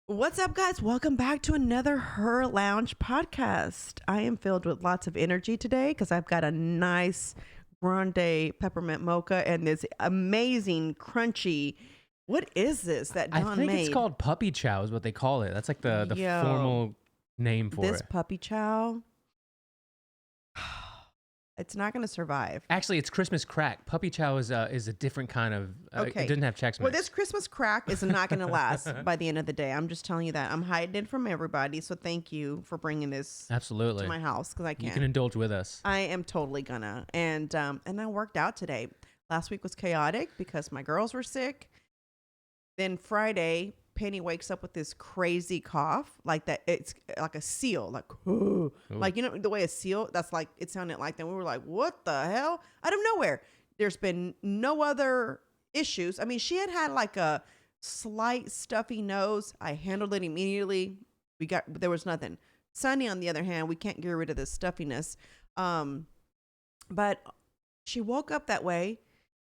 What's up, guys? Welcome back to another Her Lounge podcast. I am filled with lots of energy today because I've got a nice grande peppermint mocha and this amazing crunchy. What is this that I Don think made? it's called puppy chow is what they call it. That's like the Yo, formal name for this it. puppy chow. It's not going to survive. Actually, it's Christmas crack. Puppy chow is a different kind of. Okay. It didn't have Chex Mix. Well, this Christmas crack is not going to last by the end of the day. I'm just telling you that. I'm hiding it from everybody. So thank you for bringing this Absolutely to my house because I You can't. can indulge with us. I am totally gonna. And I worked out today. Last week was chaotic because my girls were sick. Then Friday, Penny wakes up with this crazy cough, like that. It's like a seal, like like the way a seal. That's like it sounded like that. We were like, what the hell? Out of nowhere. There's been no other issues. I mean, she had like a slight stuffy nose. I handled it immediately. There was nothing. Sunny, on the other hand, we can't get rid of this stuffiness. But she woke up that way.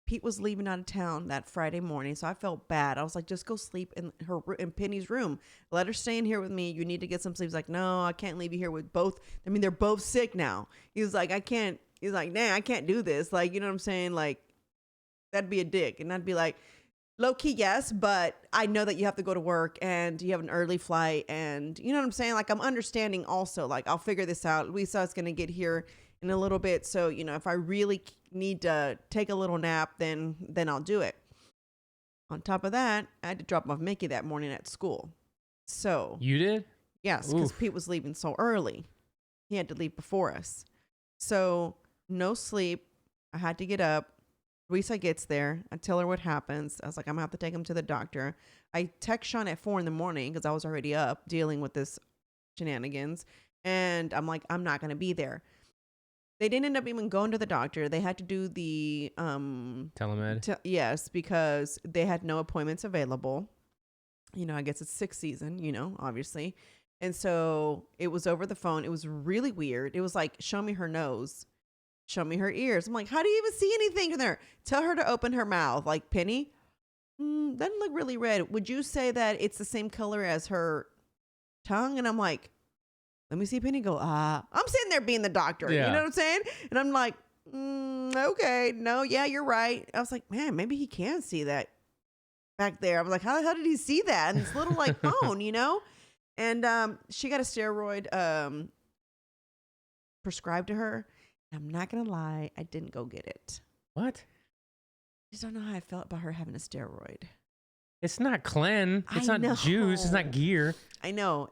Pete was leaving out of town that Friday morning, so I felt bad. I was like, just go sleep in Penny's room. Let her stay in here with me. You need to get some sleep. He's like, no, I can't leave you here with both. I mean, they're both sick now. He was like, I can't. He's like, nah, I can't do this. Like, you know what I'm saying? Like, that'd be a dick. And I'd be like, low key, yes, but I know that you have to go to work and you have an early flight. And you know what I'm saying? Like, I'm understanding also. Like, I'll figure this out. Lisa is going to get here in a little bit. So, if I really need to take a little nap, then I'll do it. On top of that, I had to drop off Mickey that morning at school. So You did? yes, because Pete was leaving so early. He had to leave before us. So no sleep. I had to get up. Luisa gets there. I tell her what happens. I was like, I'm going to have to take him to the doctor. I text Sean at 4 a.m. because I was already up dealing with this shenanigans. And I'm like, I'm not going to be there. They didn't end up even going to the doctor. They had to do the Telemed. Yes, because they had no appointments available. I guess it's 6th season, obviously. And so it was over the phone. It was really weird. It was like, show me her nose. Show me her ears. I'm like, how do you even see anything in there? Tell her to open her mouth. Like, Penny, doesn't look really red. Would you say that it's the same color as her tongue? And I'm like, let me see Penny go, I'm sitting there being the doctor. Yeah. You know what I'm saying? And I'm like, okay, no, yeah, you're right. I was like, man, maybe he can see that back there. I was like, how did he see that? And this little like bone, And she got a steroid prescribed to her. I'm not going to lie, I didn't go get it. What? I just don't know how I felt about her having a steroid. It's not Clen. It's not juice. It's not gear. I know.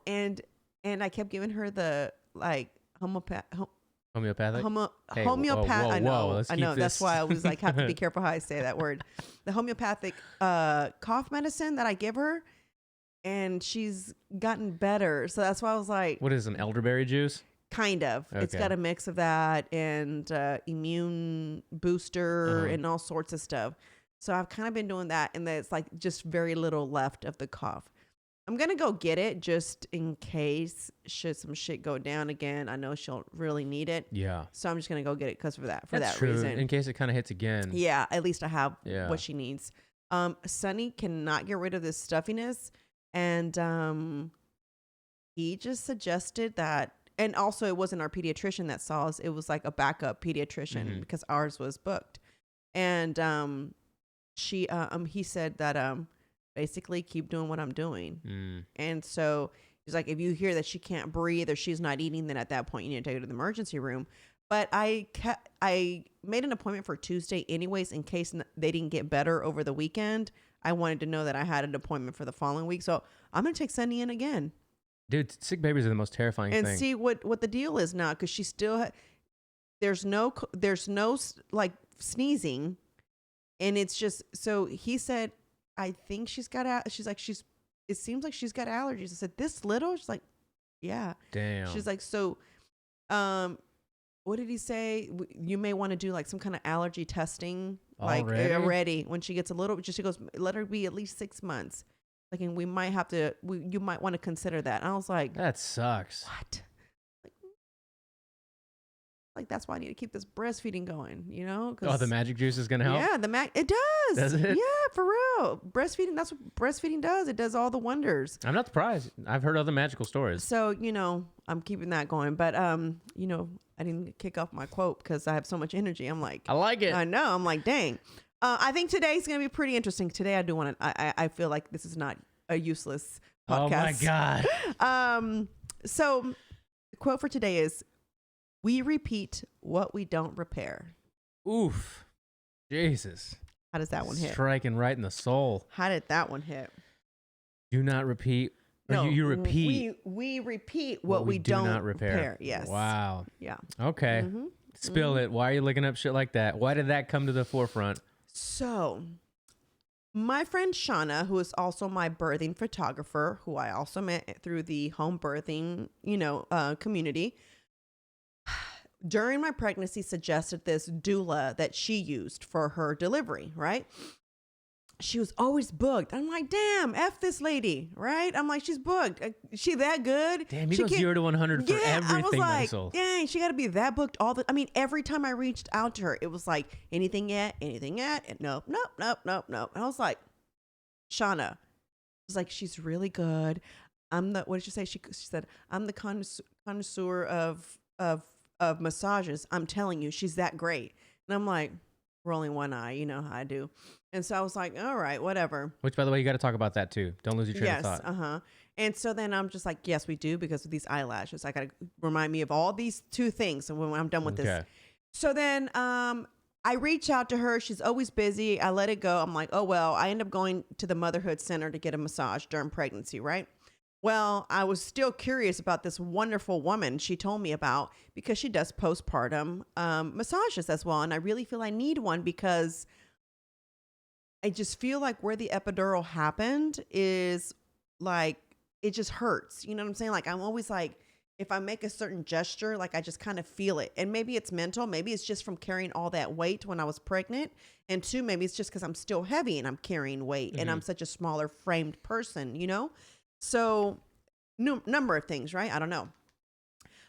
And I kept giving her the like Homeopathic? homeopathic. I know. That's why I was like, have to be careful how I say that word. The homeopathic cough medicine that I give her, and she's gotten better. So that's why I was like, What is an elderberry juice? kind of. It's got a mix of that and immune booster and all sorts of stuff. So I've kind of been doing that, and there's like just very little left of the cough. I'm going to go get it just in case should some shit go down again. I know she'll really need it. Yeah. So I'm just going to go get it for That's that true. reason. In case it kind of hits again. Yeah, at least I have what she needs. Sunny cannot get rid of this stuffiness. And he just suggested that. And also it wasn't our pediatrician that saw us. It was like a backup pediatrician because ours was booked. And he said that basically keep doing what I'm doing. And so he's like, if you hear that she can't breathe or she's not eating, then at that point you need to take her to the emergency room. But I made an appointment for Tuesday anyways, in case they didn't get better over the weekend. I wanted to know that I had an appointment for the following week. So I'm going to take Sunny in again. Dude, sick babies are the most terrifying thing. And see what the deal is now. Cause she still, there's no like sneezing. And it's just, so he said, I think she's got it seems like she's got allergies. I said, this little? She's like, yeah. Damn. She's like, so, what did he say? You may want to do like some kind of allergy testing, like already when she gets a little, she goes, let her be at least 6 months. Like, and we might have to, you might want to consider that. And I was like, that sucks. what? Like, that's why I need to keep this breastfeeding going, you know? Oh, the magic juice is going to help? Yeah, it does. Does it? Yeah, for real. Breastfeeding, that's what breastfeeding does. It does all the wonders. I'm not surprised. I've heard other magical stories. So, you know, I'm keeping that going. But, you know, I didn't kick off my quote because I have so much energy. I'm like, I like it. I know. I'm like, dang. I think today's going to be pretty interesting. Today, I do want to, I feel like this is not a useless podcast. Oh, my God. So the quote for today is, we repeat what we don't repair. Oof. Jesus. How does that one hit? Striking right in the soul. How did that one hit? Do not repeat. No, you repeat. We repeat what we do not repair. Yes. Wow. Yeah. Okay. Spill it. Why are you looking up shit like that? Why did that come to the forefront? So, my friend Shauna, who is also my birthing photographer, who I also met through the home birthing, community, during my pregnancy suggested this doula that she used for her delivery, right? She was always booked. I'm like, damn, F this lady, right? I'm like, she's booked. She that good? Damn, you go 0 to 100 for everything, I was like, Maisel. dang, she got to be that booked all the. I mean, every time I reached out to her, it was like, anything yet? And nope. And I was like, Shauna, I was like, she's really good. I'm the. What did she say? She said, I'm the connoisseur of massages. I'm telling you, she's that great. And I'm like, rolling one eye, you know how I do. And so I was like, all right, whatever. Which, by the way, you got to talk about that too. Don't lose your train of thought. Yes, And so then I'm just like, yes, we do, because of these eyelashes. I got to remind me of all these 2 things. And when I'm done with this. So then I reach out to her. She's always busy. I let it go. I'm like, oh, well, I end up going to the motherhood center to get a massage during pregnancy, right? Well, I was still curious about this wonderful woman she told me about, because she does postpartum massages as well. And I really feel I need one, because I just feel like where the epidural happened is like, it just hurts. You know what I'm saying? Like, I'm always like, if I make a certain gesture, like I just kind of feel it. And maybe it's mental. Maybe it's just from carrying all that weight when I was pregnant. And 2, maybe it's just because I'm still heavy and I'm carrying weight and I'm such a smaller framed person, you know? So number of things, right? I don't know.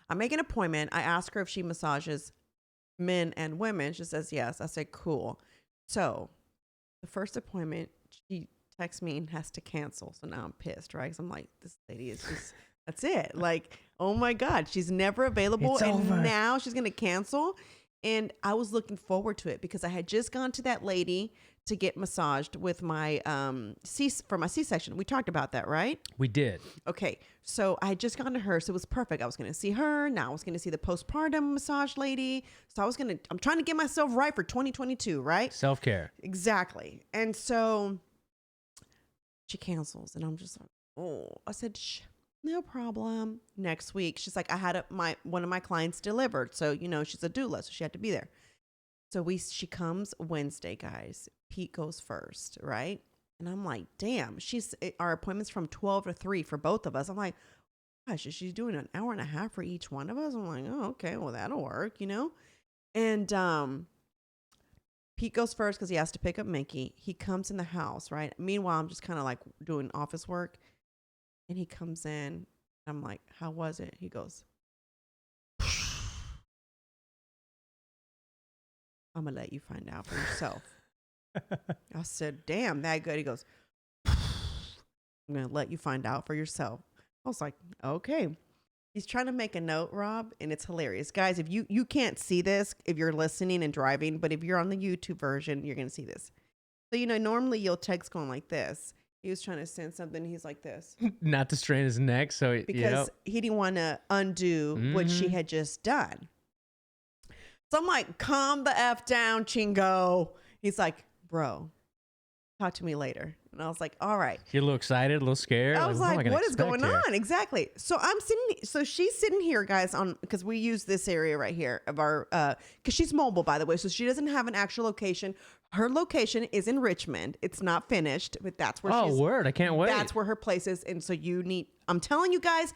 I make an appointment. I ask her if she massages men and women. She says yes. I said, cool. So the first appointment, she texts me and has to cancel. So now I'm pissed, right? Because I'm like, this lady is just, that's it. Like, oh my God, she's never available. It's and over. Now she's going to cancel. And I was looking forward to it, because I had just gone to that lady to get massaged with my for my C-section. We talked about that, right? We did. Okay, so I had just gone to her, so it was perfect. I was going to see her. Now I was going to see the postpartum massage lady. So I'm trying to get myself right for 2022, right? Self-care. Exactly. And so she cancels, and I'm just like, oh. I said, no problem. Next week, she's like, I had one of my clients delivered, so she's a doula, so she had to be there. So she comes Wednesday, guys. Pete goes first, right? And I'm like, damn, our appointment's from 12 to 3 for both of us. I'm like, gosh, she's doing an hour and a half for each one of us. I'm like, oh, okay, well, that'll work, And Pete goes first because he has to pick up Mickey. He comes in the house, right? Meanwhile, I'm just kind of like doing office work. And he comes in. I'm like, how was it? He goes, I'm going to let you find out for yourself. I said, damn, that good. He goes, I'm going to let you find out for yourself. I was like, okay. He's trying to make a note, Rob, and it's hilarious. Guys, if you can't see this if you're listening and driving, but if you're on the YouTube version, you're going to see this. So, normally you'll text going like this. He was trying to send something. He's like this. Not to strain his neck. So because he didn't want to undo what she had just done. So I'm like, calm the F down, Chingo. He's like, bro, talk to me later. And I was like, all right. You're a little excited, a little scared. I was like, what is going on? Exactly. So she's sitting here, guys, because we use this area right here of our, because she's mobile, by the way. So she doesn't have an actual location. Her location is in Richmond. It's not finished, but that's where she's. Oh, word. I can't wait. That's where her place is. And so I'm telling you guys,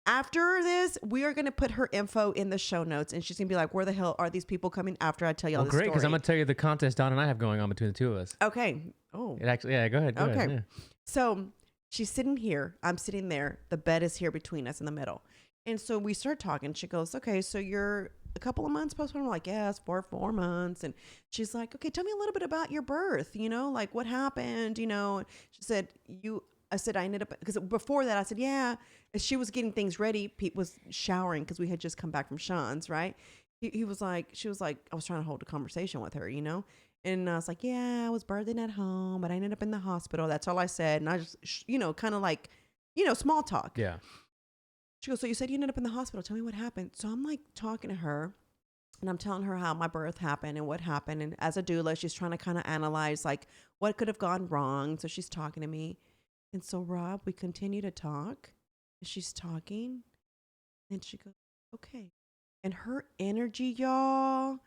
after this, we are going to put her info in the show notes, and she's going to be like, where the hell are these people coming after I tell you all this great, story? because I'm going to tell you the contest Don and I have going on between the 2 of us. Okay. Oh. It actually, yeah, go ahead. Go ahead, yeah. So she's sitting here. I'm sitting there. The bed is here between us in the middle. And so we start talking. She goes, okay, so you're a couple of months postpartum? I'm like, yes, 4 months. And she's like, okay, tell me a little bit about your birth, like what happened, she said, I said, I ended up, because before that I said, yeah, as she was getting things ready, Pete was showering because we had just come back from Sean's, right? She was like, I was trying to hold a conversation with her, and I was like, yeah, I was birthing at home, but I ended up in the hospital. That's all I said. And I just, kind of like, small talk. Yeah. She goes, so you said you ended up in the hospital. Tell me what happened. So I'm like talking to her and I'm telling her how my birth happened and what happened. And as a doula, she's trying to kind of analyze like what could have gone wrong. So she's talking to me. And so Rob, we continue to talk. And she's talking. And she goes, okay. And her energy, y'all.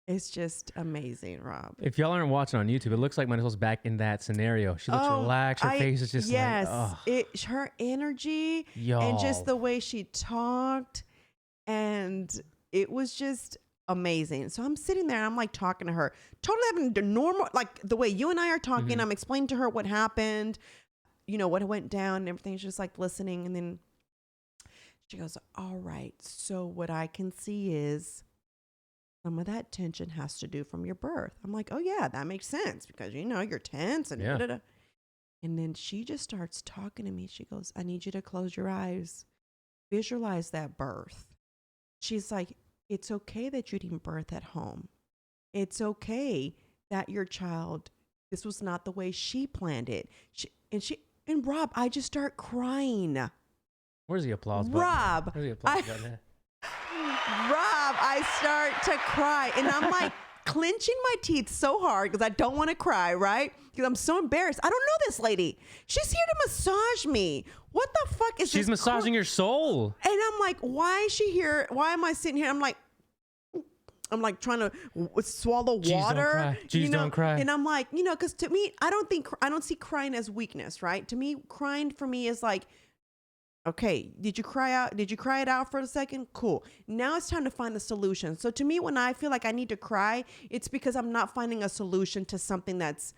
It's just amazing, Rob. If y'all aren't watching on YouTube, it looks like Marisol's back in that scenario. She looks relaxed. Her face is just like, oh. It's her energy and just the way she talked. And it was just amazing. So I'm sitting there and I'm like talking to her, totally having the normal, like the way you and I are talking. Mm-hmm. I'm explaining to her what happened, what went down and everything. She's just like listening. And then she goes, all right. So what I can see is some of that tension has to do from your birth. I'm like, oh yeah, that makes sense because you're tense and da-da-da. And then she just starts talking to me. She goes, I need you to close your eyes. Visualize that birth. She's like, it's okay that you didn't birth at home. It's okay that your child, this was not the way she planned it. And Rob, I just start crying. Where's the applause button? Rob, Where's the applause button? Rob, I start to cry and I'm like clenching my teeth so hard because I don't want to cry, right? Because I'm so embarrassed. I don't know this lady. She's here to massage me. What the fuck is this? She's massaging your soul. And I'm like, why is she here? Why am I sitting here? I'm like trying to swallow water. Jeez, don't cry. Jeez, don't cry. And I'm like, because to me, I don't see crying as weakness, right? To me, crying for me is like, okay, did you cry out? Did you cry it out for a second? Cool. Now it's time to find the solution. So to me, when I feel like I need to cry, it's because I'm not finding a solution to something that's,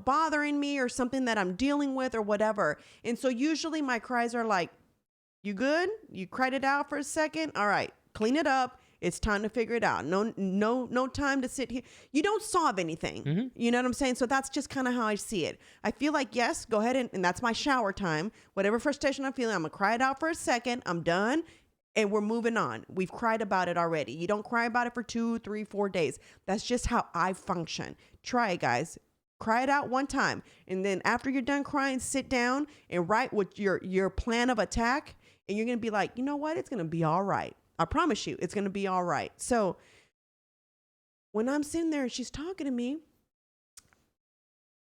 bothering me or something that I'm dealing with or whatever. And so usually my cries are like, you good? You cried it out for a second? All right, clean it up. It's time to figure it out. No time to sit here. You don't solve anything. Mm-hmm. You know what I'm saying? So that's just kind of how I see it. I feel like, yes, go ahead and that's my shower time. Whatever frustration I'm feeling, I'm going to cry it out for a second. I'm done. And we're moving on. We've cried about it already. You don't cry about it for 2, 3, 4 days. That's just how I function. Try it, guys. Cry it out one time. And then after you're done crying, sit down and write what your plan of attack. And you're going to be like, you know what? It's going to be all right. I promise you, it's going to be all right. So when I'm sitting there and she's talking to me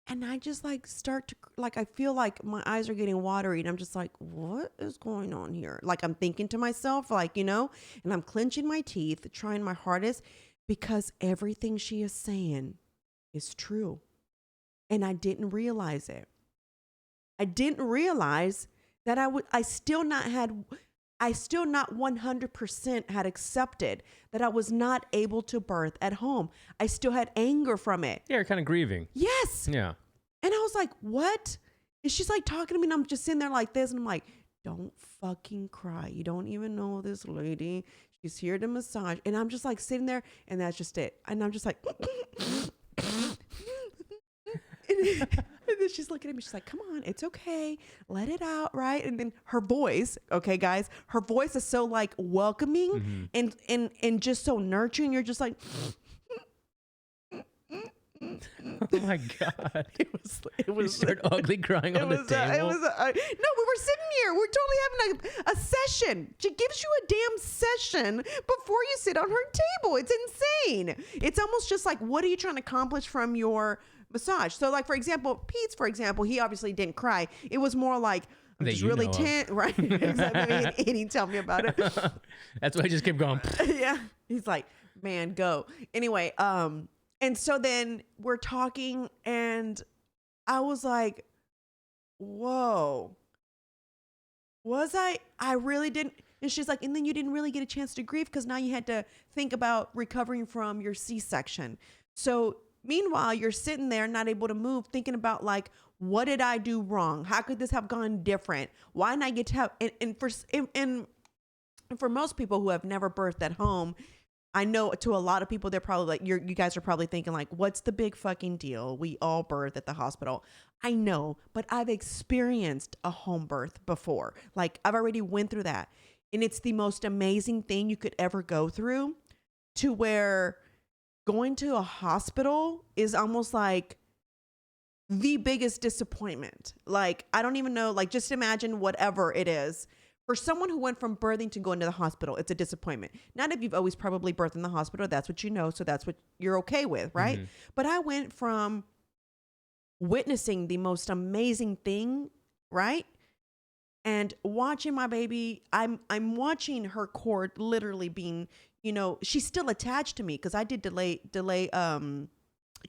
and I just start to, I feel like my eyes are getting watery and I'm just like, what is going on here? Like I'm thinking to myself, and I'm clenching my teeth, trying my hardest because everything she is saying is true. And I didn't realize it. I didn't realize that I still not 100% had accepted that I was not able to birth at home. I still had anger from it. Yeah, you're kind of grieving. Yes. Yeah. And I was like, what? And she's like talking to me and I'm just sitting there like this. And I'm like, don't fucking cry. You don't even know this lady. She's here to massage. And I'm just like sitting there and that's just it. And I'm just like, and then she's looking at me. She's like, come on, it's okay. Let it out, right? And then her voice, okay, guys, her voice is so welcoming and just so nurturing. You're just like, oh my God. It was. You start ugly crying on the table. No, we were sitting here. We're totally having a session. She gives you a damn session before you sit on her table. It's insane. It's almost just like, what are you trying to accomplish from your massage? So for example, Pete's, he obviously didn't cry. It was more like, I'm just really tense, right? Exactly. He didn't tell me about it. That's why I just kept going. Yeah. He's like, man, go. Anyway, and so then we're talking and I was like, whoa, I really didn't. And she's like, and then you didn't really get a chance to grieve because now you had to think about recovering from your C-section. So, Meanwhile, you're sitting there not able to move, thinking about like, what did I do wrong? How could this have gone different? Why didn't I get to have, and for most people who have never birthed at home, I know to a lot of people, they're probably like, you guys are probably thinking like, what's the big fucking deal? We all birth at the hospital. I know, but I've experienced a home birth before. Like I've already went through that. And it's the most amazing thing you could ever go through, to where going to a hospital is almost like the biggest disappointment. Like, I don't even know, like just imagine whatever it is. For someone who went from birthing to going to the hospital, it's a disappointment. Not if you've always probably birthed in the hospital, that's what you know, so that's what you're okay with, right? Mm-hmm. But I went from witnessing the most amazing thing, right? And watching my baby, I'm watching her cord literally being, you know, she's still attached to me because I did delay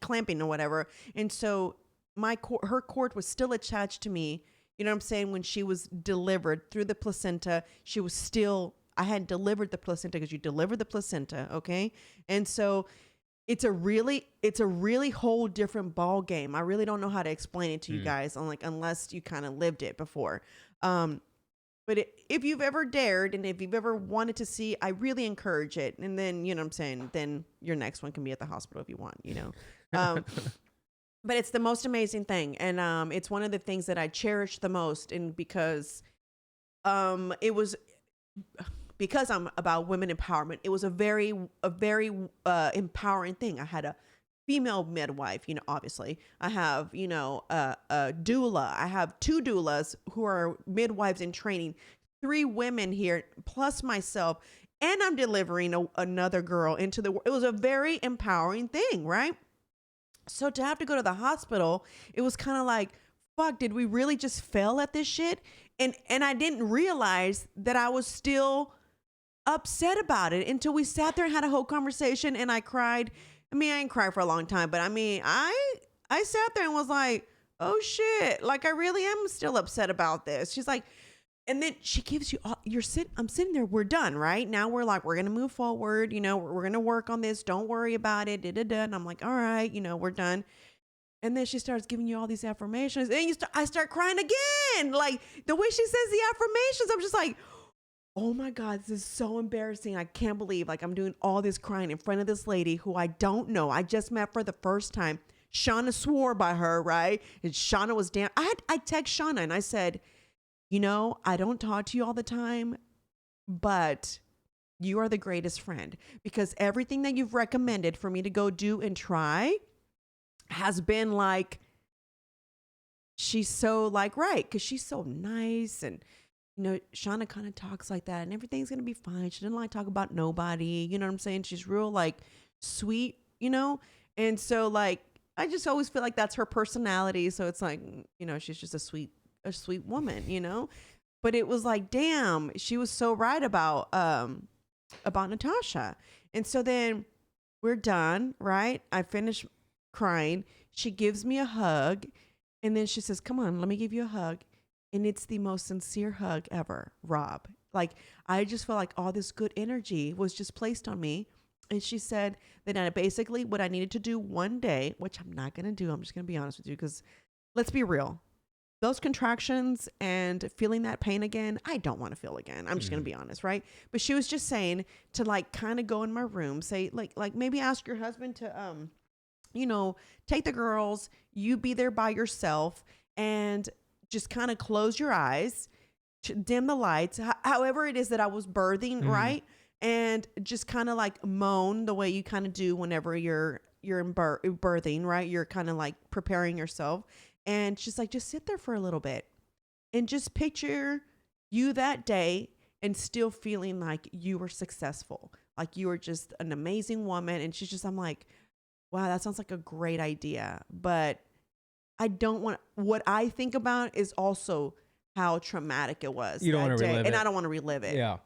clamping or whatever. And so her cord was still attached to me. You know what I'm saying? When she was delivered through the placenta, she was still, I hadn't delivered the placenta because you deliver the placenta. Okay. And so it's a really whole different ball game. I really don't know how to explain it to you guys unless you kind of lived it before. But if you've ever dared and if you've ever wanted to see, I really encourage it. And then, you know what I'm saying? Then your next one can be at the hospital if you want, you know? But it's the most amazing thing. And it's one of the things that I cherish the most. And because it was, because I'm about women empowerment, it was a very empowering thing. I had a female midwife, you know, obviously. I have, you know, a doula. I have 2 doulas who are midwives in training, 3 women here, plus myself. And I'm delivering another girl into the world. It was a very empowering thing, right? So to have to go to the hospital, it was kind of like, fuck, did we really just fail at this shit? And I didn't realize that I was still upset about it until we sat there and had a whole conversation, and I cried. I mean, I didn't cry for a long time, but I mean, I sat there and was like, oh shit, like I really am still upset about this. She's like, and then she gives you all, I'm sitting there, we're done, right? Now we're like, we're going to move forward. You know, we're going to work on this. Don't worry about it. And I'm like, all right, you know, we're done. And then she starts giving you all these affirmations, and I start crying again. Like the way she says the affirmations, I'm just like, oh my God, this is so embarrassing. I can't believe like I'm doing all this crying in front of this lady who I don't know. I just met for the first time. Shauna swore by her, right? And Shauna was damn. I text Shauna and I said, you know, I don't talk to you all the time, but you are the greatest friend, because everything that you've recommended for me to go do and try has been like, she's so like, right. Cause she's so nice. And, you know, Shauna kind of talks like that and everything's going to be fine. She didn't like talk about nobody. You know what I'm saying? She's real like sweet, you know? And so like, I just always feel like that's her personality. So it's like, you know, she's just a sweet woman, you know? But it was like, damn, she was so right about Natasha. And so then we're done, right? I finish crying. She gives me a hug. And then she says, come on, let me give you a hug. And it's the most sincere hug ever, Rob. Like, I just felt like all this good energy was just placed on me. And she said that I basically what I needed to do one day, which I'm not going to do. I'm just going to be honest with you, because let's be real. Those contractions and feeling that pain again, I don't want to feel again. I'm just going to be honest, right? But she was just saying to like kind of go in my room, say like maybe ask your husband to, you know, take the girls, you be there by yourself and just kind of close your eyes, dim the lights, however it is that I was birthing, right? And just kind of like moan the way you kind of do whenever you're in birthing, right? You're kind of like preparing yourself. And she's like, just sit there for a little bit and just picture you that day and still feeling like you were successful, like you were just an amazing woman. And she's just, I'm like, wow, that sounds like a great idea. But I don't want, what I think about is also how traumatic it was. You don't want to relive it. And I don't want to relive it. Yeah.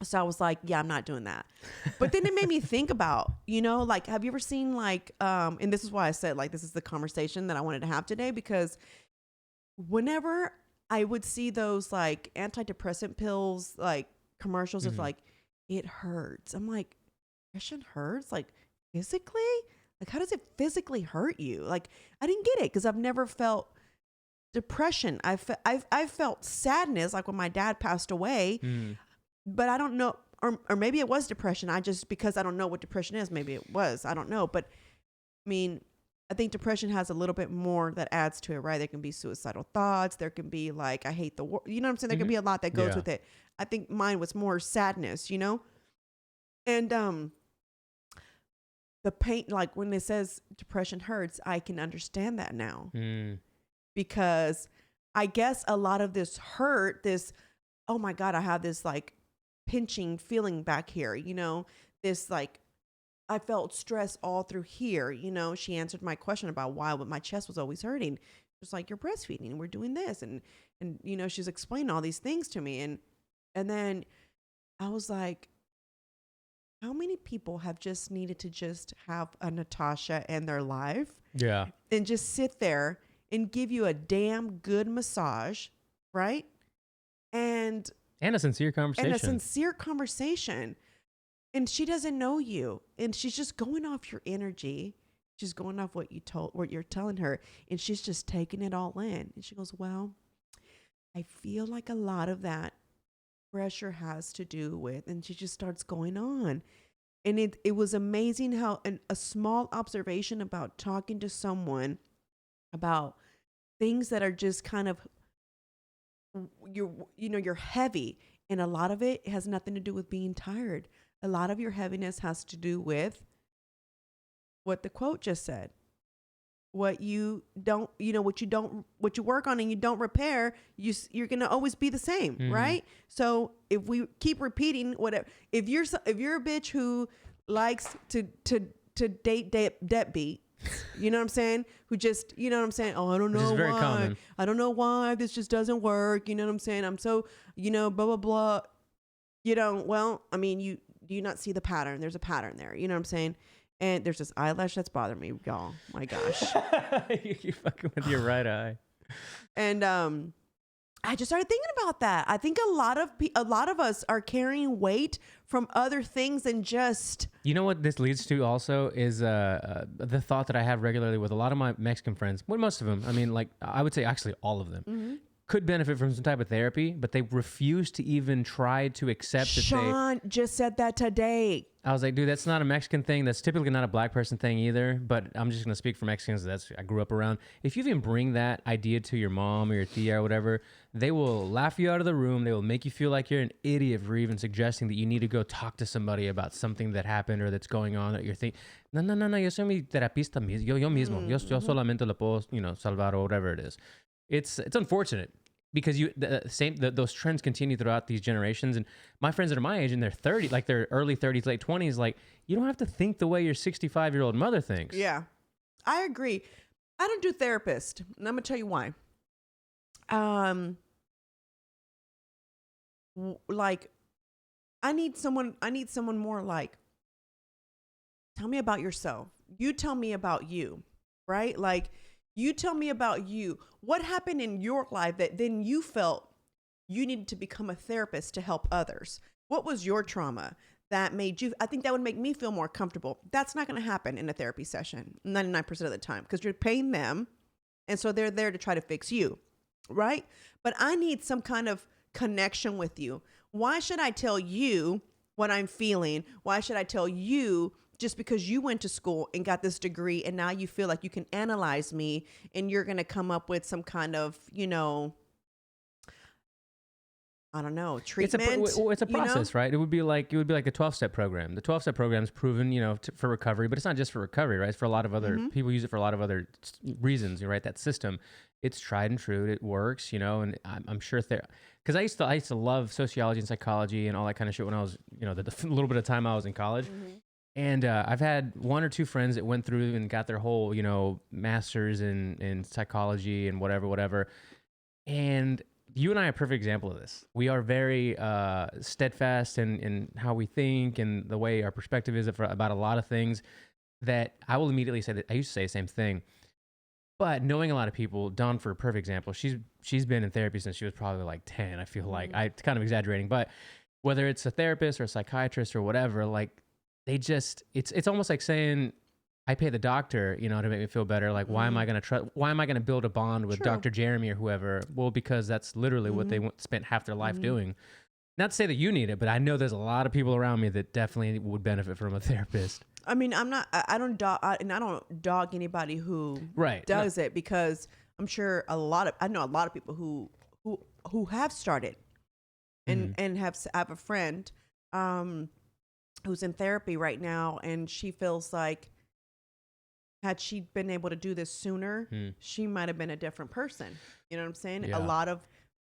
So I was like, yeah, I'm not doing that. But then it made me think about, you know, like, have you ever seen like, and this is why I said like, this is the conversation that I wanted to have today, because whenever I would see those like antidepressant pills, like commercials of like, it hurts. I'm like, depression hurts? Like physically? Like, how does it physically hurt you? Like, I didn't get it because I've never felt depression. I've felt sadness, like when my dad passed away, but I don't know, or maybe it was depression. Because I don't know what depression is, maybe it was, I don't know. But I mean, I think depression has a little bit more that adds to it, right? There can be suicidal thoughts. There can be like, I hate the world. You know what I'm saying? There can be a lot that goes with it. I think mine was more sadness, you know? And the pain, like when it says depression hurts, I can understand that now. Because I guess a lot of this hurt, this, oh my God, I have this like pinching feeling back here, you know, this like, I felt stress all through here. You know, she answered my question about why my chest was always hurting. It was like, you're breastfeeding, we're doing this. And, you know, she's explaining all these things to me. And then I was like, how many people have just needed to just have a Natasha in their life? Yeah. And just sit there and give you a damn good massage, right? And a sincere conversation. And she doesn't know you, and she's just going off your energy. She's going off what you're telling her, and she's just taking it all in. And she goes, well, I feel like a lot of that pressure has to do with, and she just starts going on. And it was amazing how a small observation about talking to someone about things that are just kind of, you're heavy. And a lot of it has nothing to do with being tired. A lot of your heaviness has to do with what the quote just said. What you work on and you don't repair, you're going to always be the same, right? So if we keep repeating whatever, if you're a bitch who likes to date deadbeat, you know what I'm saying? Who just, you know what I'm saying? Oh, I don't know why. Common. I don't know why this just doesn't work. You know what I'm saying? I'm so, blah, blah, blah. Well, I mean, do you not see the pattern? There's a pattern there. You know what I'm saying? And there's this eyelash that's bothering me, y'all. My gosh. You fucking with your right eye. And I just started thinking about that. I think a lot of us are carrying weight from other things than just. You know what this leads to also is the thought that I have regularly with a lot of my Mexican friends. Well, most of them. I mean, like I would say actually all of them. Could benefit from some type of therapy, but they refuse to even try to accept that Sean just said that today. I was like, dude, that's not a Mexican thing. That's typically not a black person thing either. But I'm just going to speak for Mexicans. I grew up around. If you even bring that idea to your mom or your tia or whatever, they will laugh you out of the room. They will make you feel like you're an idiot for even suggesting that you need to go talk to somebody about something that happened or that's going on that you're thinking, no, yo soy mi terapista, yo mismo. Yo solamente lo puedo, salvar or whatever it is. It's unfortunate because those trends continue throughout these generations. And my friends that are my age in their 30s, like their early 30s, late 20s, like you don't have to think the way your 65-year-old mother thinks. Yeah, I agree. I don't do therapist, and I'm gonna tell you why. Like I need someone more like, tell me about yourself. You tell me about you, right? Like you tell me about you. What happened in your life that then you felt you needed to become a therapist to help others? What was your trauma that made you? I think that would make me feel more comfortable. That's not going to happen in a therapy session 99% of the time because you're paying them. And so they're there to try to fix you, right? But I need some kind of connection with you. Why should I tell you what I'm feeling? Why should I tell you just because you went to school and got this degree and now you feel like you can analyze me and you're going to come up with some kind of, I don't know, treatment? It's a process, right? It would be like the 12-step program. The 12-step program is proven, for recovery, but it's not just for recovery, right? It's for a lot of other people use it for a lot of other reasons, right? That system, it's tried and true. It works, and I'm sure because I used to love sociology and psychology and all that kind of shit when I was, the little bit of time I was in college. And I've had one or two friends that went through and got their whole, master's in psychology and whatever. And you and I are a perfect example of this. We are very steadfast in how we think and the way our perspective is about a lot of things that I will immediately say that I used to say the same thing. But knowing a lot of people, Dawn, for a perfect example, she's been in therapy since she was probably like 10. I feel like I'm kind of exaggerating, but whether it's a therapist or a psychiatrist or whatever, like they just, it's almost like saying, I pay the doctor, you know, to make me feel better. Like, why am I going to why am I going to build a bond with True. Dr. Jeremy or whoever? Well, because that's literally what they spent half their life doing. Not to say that you need it, but I know there's a lot of people around me that definitely would benefit from a therapist. I mean, I don't dog anybody who Right. does it, because I'm sure I know a lot of people who have started and have a friend who's in therapy right now, and she feels like had she been able to do this sooner, she might have been a different person. You know what I'm saying? Yeah. A lot of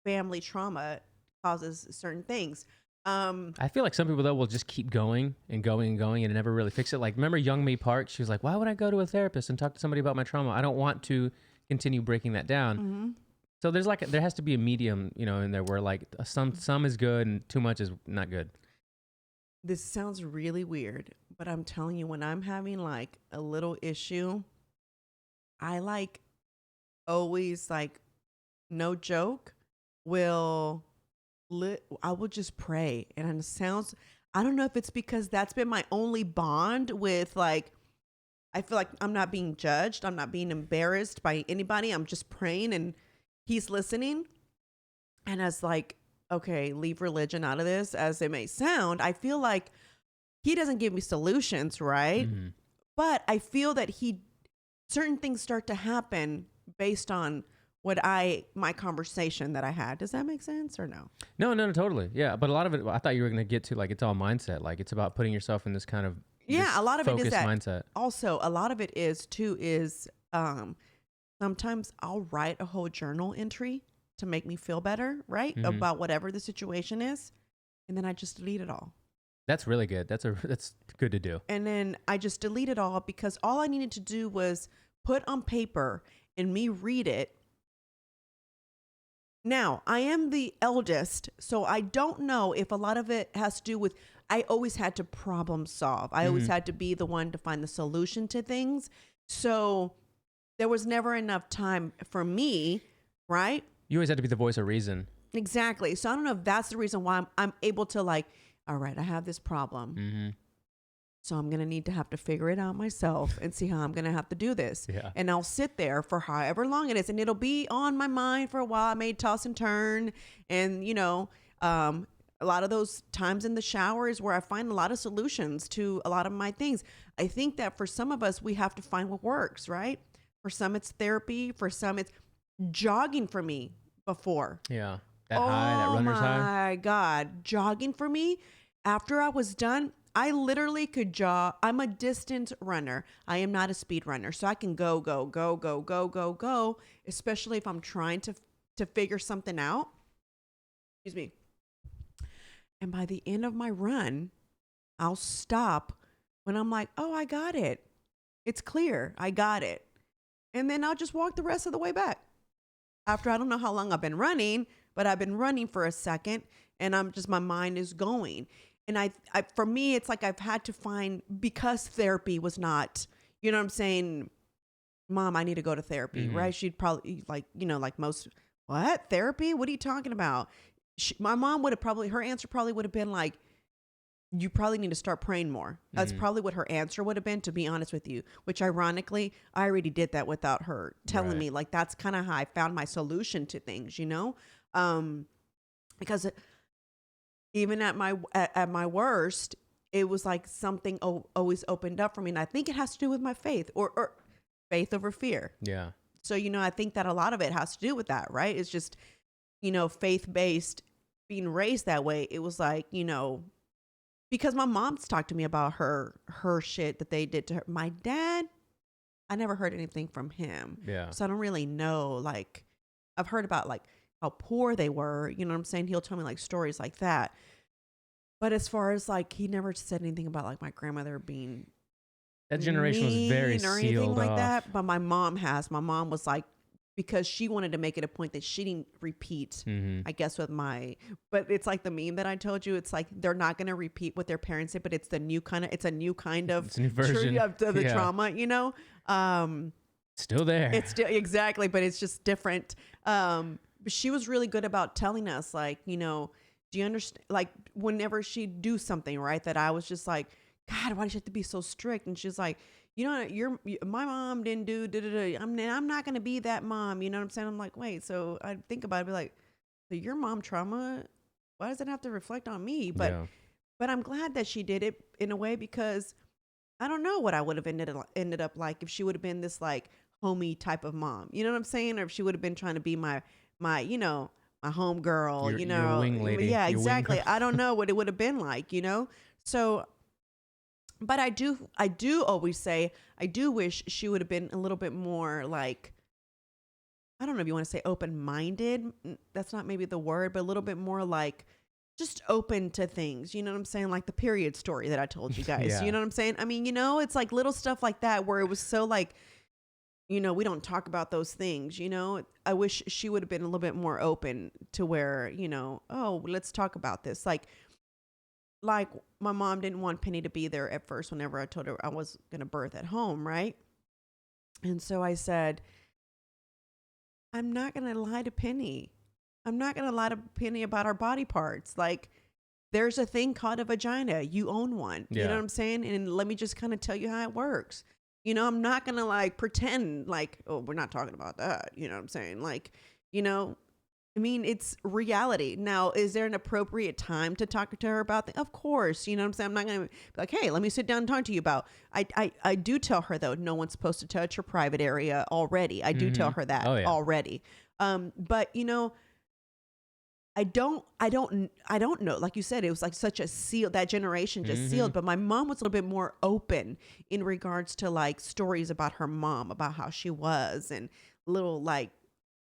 family trauma causes certain things. I feel like some people though will just keep going and going and going and never really fix it. Like, remember Young Me Park? She was like, "Why would I go to a therapist and talk to somebody about my trauma? I don't want to continue breaking that down." So there has to be a medium, you know, in there where like some is good and too much is not good. This sounds really weird, but I'm telling you, when I'm having like a little issue, I like always, like, no joke, I will just pray. And it sounds, I don't know if it's because that's been my only bond with, like, I feel like I'm not being judged. I'm not being embarrassed by anybody. I'm just praying and he's listening. And as like, okay, leave religion out of this, as it may sound, I feel like he doesn't give me solutions, right? But I feel that certain things start to happen based on my conversation that I had. Does that make sense or no? No, totally. Yeah. But a lot of it, I thought you were going to get to, like, it's all mindset. Like, it's about putting yourself in this kind of, a lot of it is that mindset. Also, a lot of it is sometimes I'll write a whole journal entry to make me feel better, right? About whatever the situation is. And then I just delete it all. That's really good. That's good to do. And then I just delete it all, because all I needed to do was put on paper and me read it. Now, I am the eldest, so I don't know if a lot of it has to do with, I always had to problem solve. I always had to be the one to find the solution to things. So there was never enough time for me, right? You always had to be the voice of reason. Exactly. So I don't know if that's the reason why I'm able to, like, all right, I have this problem. So I'm going to have to figure it out myself and see how I'm going to have to do this. Yeah. And I'll sit there for however long it is. And it'll be on my mind for a while. I may toss and turn. And, you know, a lot of those times in the shower is where I find a lot of solutions to a lot of my things. I think that for some of us, we have to find what works, right? For some, it's therapy. For some, it's jogging for me before. Yeah. That runner's high. Oh my God. Jogging for me, after I was done, I literally could jog. I'm a distance runner. I am not a speed runner. So I can go, especially if I'm trying to figure something out. Excuse me. And by the end of my run, I'll stop when I'm like, oh, I got it. It's clear. I got it. And then I'll just walk the rest of the way back. After, I don't know how long I've been running, but I've been running for a second, and my mind is going. And I for me, it's like I've had to find, because therapy was not, you know what I'm saying? Mom, I need to go to therapy, right? She'd probably, like, you know, like most, what? Therapy? What are you talking about? My mom would have her answer probably would have been like, you probably need to start praying more. That's probably what her answer would have been, to be honest with you, which ironically, I already did that without her telling me. Like, that's kind of how I found my solution to things, you know? Because even at my worst, it was like something always opened up for me. And I think it has to do with my faith, or faith over fear. Yeah. So, you know, I think that a lot of it has to do with that, right? It's just, you know, faith-based, being raised that way. It was like, you know, because my mom's talked to me about her shit that they did to her. My dad, I never heard anything from him. Yeah. So I don't really know, like, I've heard about, like, how poor they were, you know what I'm saying? He'll tell me, like, stories like that. But as far as, like, he never said anything about, like, my grandmother being that generation was very or anything sealed like off. that. But my mom was like, because she wanted to make it a point that she didn't repeat, I guess, but it's like the meme that I told you. It's like, they're not going to repeat what their parents did, but it's a new kind of it's a new version of the trauma, you know? Still there. It's still, exactly, but it's just different. She was really good about telling us, like, you know, do you understand? Like, whenever she'd do something, right, that I was just like, God, why does she have to be so strict? And she's like, my mom didn't do da, da, da. I'm not gonna be that mom. You know what I'm saying? I'm like, wait. So I think about it, be like, so your mom trauma. Why does it have to reflect on me? Yeah. But I'm glad that she did it in a way because I don't know what I would have ended up like if she would have been this like homey type of mom. You know what I'm saying? Or if she would have been trying to be my my home girl. Your wing lady. Yeah, Your wing exactly. girl. I don't know what it would have been like. So. But I do always say I do wish she would have been a little bit more like, I don't know if you want to say open-minded. That's not maybe the word, but a little bit more like just open to things. You know what I'm saying? Like the period story that I told you guys. Yeah. You know what I'm saying? I mean, it's like little stuff like that where it was so like, we don't talk about those things. I wish she would have been a little bit more open to where, oh, let's talk about this. Like my mom didn't want Penny to be there at first whenever I told her I was going to birth at home, right? And so I said, I'm not going to lie to Penny. I'm not going to lie to Penny about our body parts. Like, there's a thing called a vagina. You own one. Yeah. You know what I'm saying? And let me just kind of tell you how it works. I'm not going to like pretend like, oh, we're not talking about that. You know what I'm saying? Like, I mean, it's reality. Now, is there an appropriate time to talk to her about that? Of course. You know what I'm saying? I'm not going to be like, hey, let me sit down and talk to you about. I do tell her, though, no one's supposed to touch her private area already. I do tell her that already. But, I don't know. Like you said, it was like such a seal, that generation just sealed. But my mom was a little bit more open in regards to like stories about her mom, about how she was and little like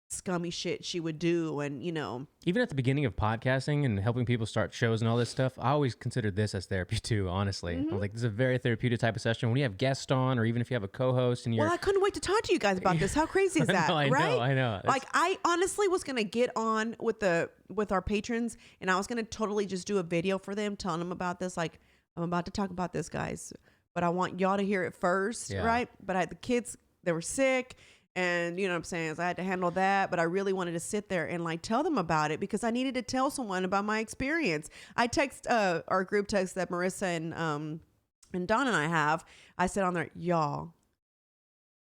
scummy shit she would do. And even at the beginning of podcasting and helping people start shows and all this stuff, I always considered this as therapy too, honestly. I was like, this is a very therapeutic type of session. When you have guests on, or even if you have a co-host and you're... Well, I couldn't wait to talk to you guys about this. How crazy is that? I right? know. Like, I honestly was going to get on with our patrons, and I was going to totally just do a video for them, telling them about this. Like, I'm about to talk about this, guys, but I want y'all to hear it first, right? But the kids, they were sick. And you know what I'm saying? So I had to handle that, but I really wanted to sit there and like tell them about it because I needed to tell someone about my experience. I text our group text that Marissa and Don and I have. I said on there, y'all,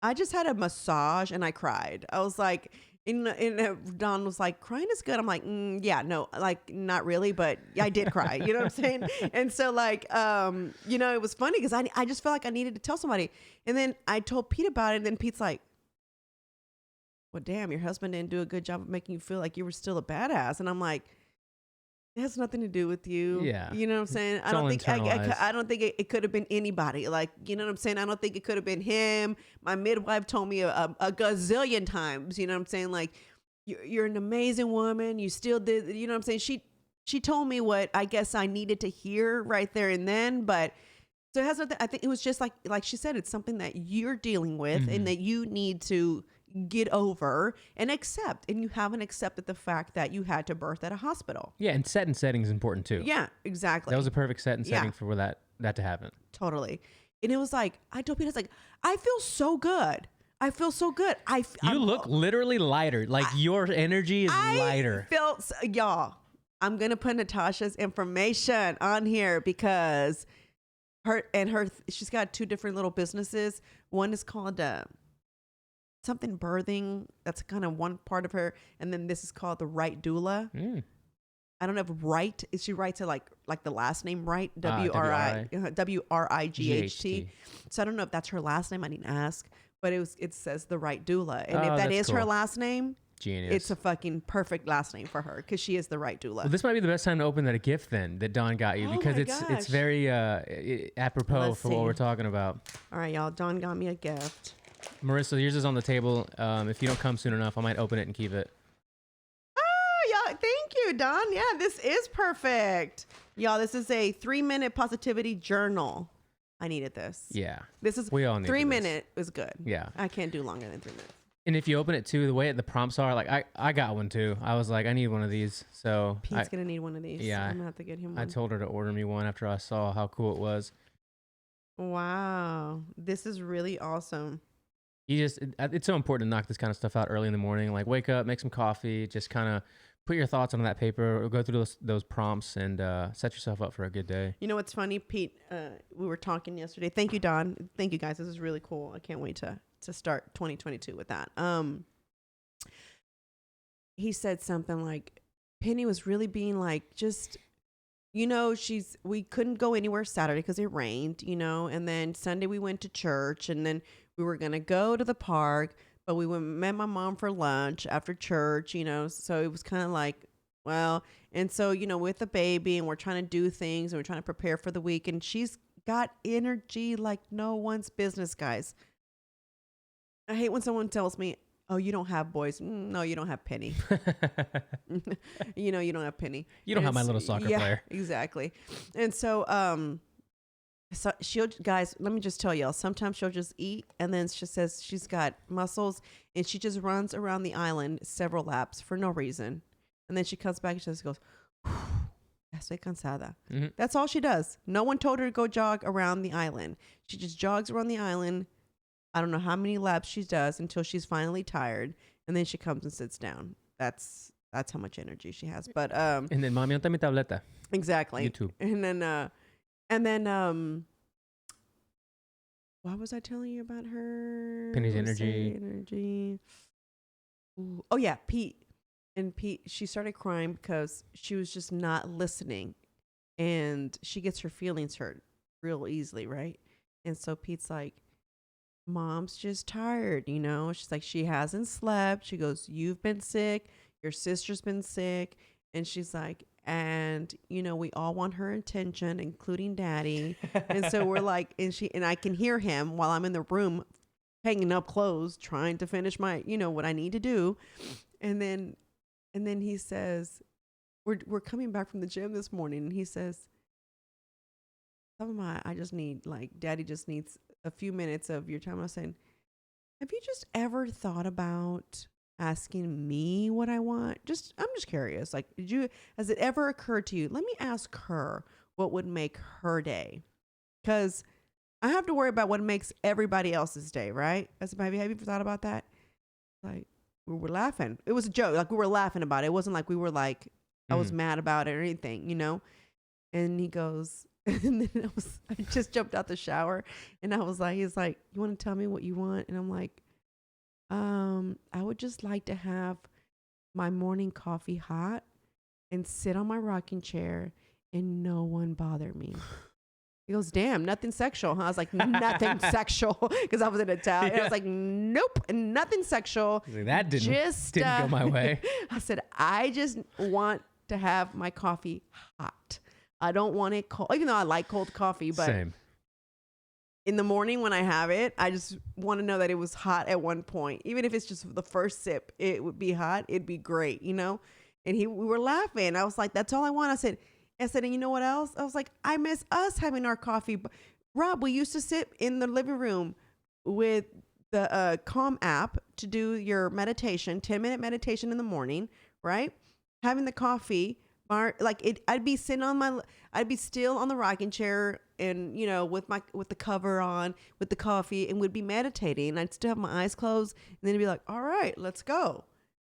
I just had a massage and I cried. I was like, Don was like, crying is good. I'm like, yeah, no, like not really, but I did cry. You know what I'm saying? And so like, it was funny because I just felt like I needed to tell somebody. And then I told Pete about it, and then Pete's like, well, damn, your husband didn't do a good job of making you feel like you were still a badass. And I'm like, it has nothing to do with you. Yeah. You know what I'm saying? I don't think it could have been anybody. Like, you know what I'm saying? I don't think it could have been him. My midwife told me a gazillion times, you know what I'm saying? Like, you're an amazing woman. You still did, you know what I'm saying? She told me what I guess I needed to hear right there and then, but so it has nothing. I think it was just like she said, it's something that you're dealing with and that you need to get over and accept, and you haven't accepted the fact that you had to birth at a hospital. Yeah, and set and setting is important too. Yeah, exactly. That was a perfect set and setting for that to happen. Totally. And it was like, I told Peter, I was like, I feel so good. I feel so good. You look literally lighter. Like your energy is lighter. Y'all, I'm gonna put Natasha's information on here because she's got two different little businesses. One is called something birthing. That's kind of one part of her, and then this is called the Right Doula. I don't know if Right, she writes it like the last name Right, WRIGHT. So I don't know if that's her last name. I didn't ask, but it says the Right Doula, and if that is her last name, genius. It's a fucking perfect last name for her because she is the Right Doula. Well, this might be the best time to open that gift then that Dawn got you because it's very apropos for what we're talking about. All right, y'all. Dawn got me a gift. Marissa, yours is on the table. If you don't come soon enough, I might open it and keep it. Oh, y'all. Thank you, Dawn. Yeah, this is perfect. Y'all, this is a 3-minute positivity journal. I needed this. Yeah. We all need 3 minute is good. Yeah. I can't do longer than 3 minutes. And if you open it too, the way the prompts are, like I got one too. I was like, I need one of these. So Pete's gonna need one of these. Yeah. I'm gonna have to get him one. I told her to order me one after I saw how cool it was. Wow. This is really awesome. It's so important to knock this kind of stuff out early in the morning. Like wake up, make some coffee, just kind of put your thoughts on that paper, or go through those prompts, and set yourself up for a good day. You know what's funny, Pete? We were talking yesterday. Thank you, Don. Thank you, guys. This is really cool. I can't wait to start 2022 with that. He said something like, Penny was really being like, just, you know, we couldn't go anywhere Saturday because it rained, you know, and then Sunday we went to church, and then we were going to go to the park, but we met my mom for lunch after church, you know, so it was kind of like, well, and so, you know, with the baby, and we're trying to do things, and we're trying to prepare for the week, and she's got energy like no one's business, guys. I hate when someone tells me, oh, you don't have boys. No, you don't have Penny. You know, you don't have Penny. You don't have my little soccer player. Exactly. And so, so guys, let me just tell y'all, sometimes she'll just eat, and then she says she's got muscles, and she just runs around the island several laps for no reason. And then she comes back and she just goes, estoy cansada. Mm-hmm. That's all she does. No one told her to go jog around the island. She just jogs around the island. I don't know how many laps she does until she's finally tired, and then she comes and sits down. That's how much energy she has. But and then mami, onta mi tableta. Exactly. YouTube. And then what was I telling you about her? Penny's energy. Ooh. Oh yeah, Pete. And Pete, she started crying because she was just not listening, and she gets her feelings hurt real easily, right? And so Pete's like, Mom's just tired, you know? She's like, she hasn't slept. She goes, you've been sick. Your sister's been sick. And she's like, and, you know, we all want her attention, including Daddy. And so we're like, and I can hear him while I'm in the room hanging up clothes, trying to finish my, you know, what I need to do. And then he says, we're coming back from the gym this morning. And he says, I just need, like, Daddy just needs a few minutes of your time. I was saying, have you just ever thought about asking me what I want? I'm just curious. Like, has it ever occurred to you? Let me ask her what would make her day. Because I have to worry about what makes everybody else's day, right? Have you ever thought about that? Like, we were laughing. It was a joke. Like, we were laughing about it. It wasn't like we were like, I was mad about it or anything, you know? And he goes, and then I just jumped out the shower, and he's like, you want to tell me what you want? And I'm like, I would just like to have my morning coffee hot and sit on my rocking chair and no one bother me. He goes, damn, nothing sexual, huh? I was like, nothing sexual, because I was in a towel. Yeah. And I was like, nope, nothing sexual. Like, that didn't go my way. I said, I just want to have my coffee hot. I don't want it cold, even though I like cold coffee. But same. In the morning when I have it, I just want to know that it was hot at one point. Even if it's just the first sip, it would be hot. It'd be great, you know? And we were laughing. I was like, that's all I want. I said, and you know what else? I was like, I miss us having our coffee. Rob, we used to sit in the living room with the Calm app to do your meditation, 10-minute meditation in the morning, right? Having the coffee. I'd be still on the rocking chair, and, you know, with the cover on, with the coffee, and would be meditating. I'd still have my eyes closed, and then it'd be like, all right, let's go.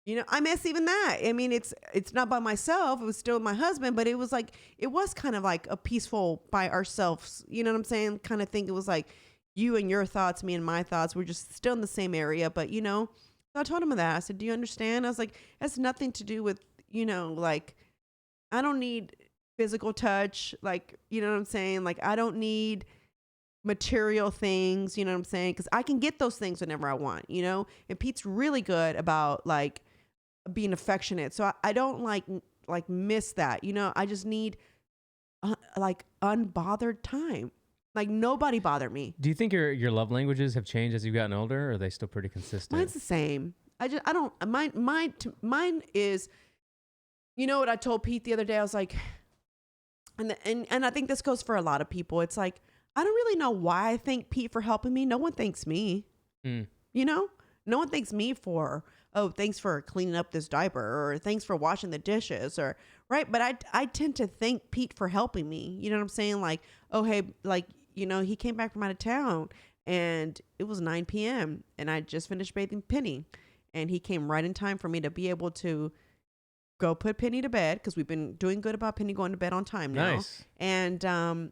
You know, I miss even that. I mean, it's not by myself. It was still with my husband, but it was kind of like a peaceful by ourselves. You know what I'm saying? Kind of thing. It was like you and your thoughts, me and my thoughts. We're just still in the same area, but, you know, so I told him that. I said, do you understand? I was like, it has nothing to do with, you know, like, I don't need physical touch. Like, you know what I'm saying? Like, I don't need material things, you know what I'm saying? Because I can get those things whenever I want, you know? And Pete's really good about, like, being affectionate. So I don't, like miss that, you know? I just need, like, unbothered time. Like, nobody bother me. Do you think your love languages have changed as you've gotten older, or are they still pretty consistent? Mine's the same. Mine is... You know what I told Pete the other day? I was like, and I think this goes for a lot of people. It's like, I don't really know why I thank Pete for helping me. No one thanks me. You know, no one thanks me for, oh, thanks for cleaning up this diaper, or thanks for washing the dishes, or right. But I tend to thank Pete for helping me. You know what I'm saying? Like, oh, hey, like, you know, he came back from out of town, and it was 9 p.m. and I just finished bathing Penny, and he came right in time for me to be able to go put Penny to bed, because we've been doing good about Penny going to bed on time now. Nice. And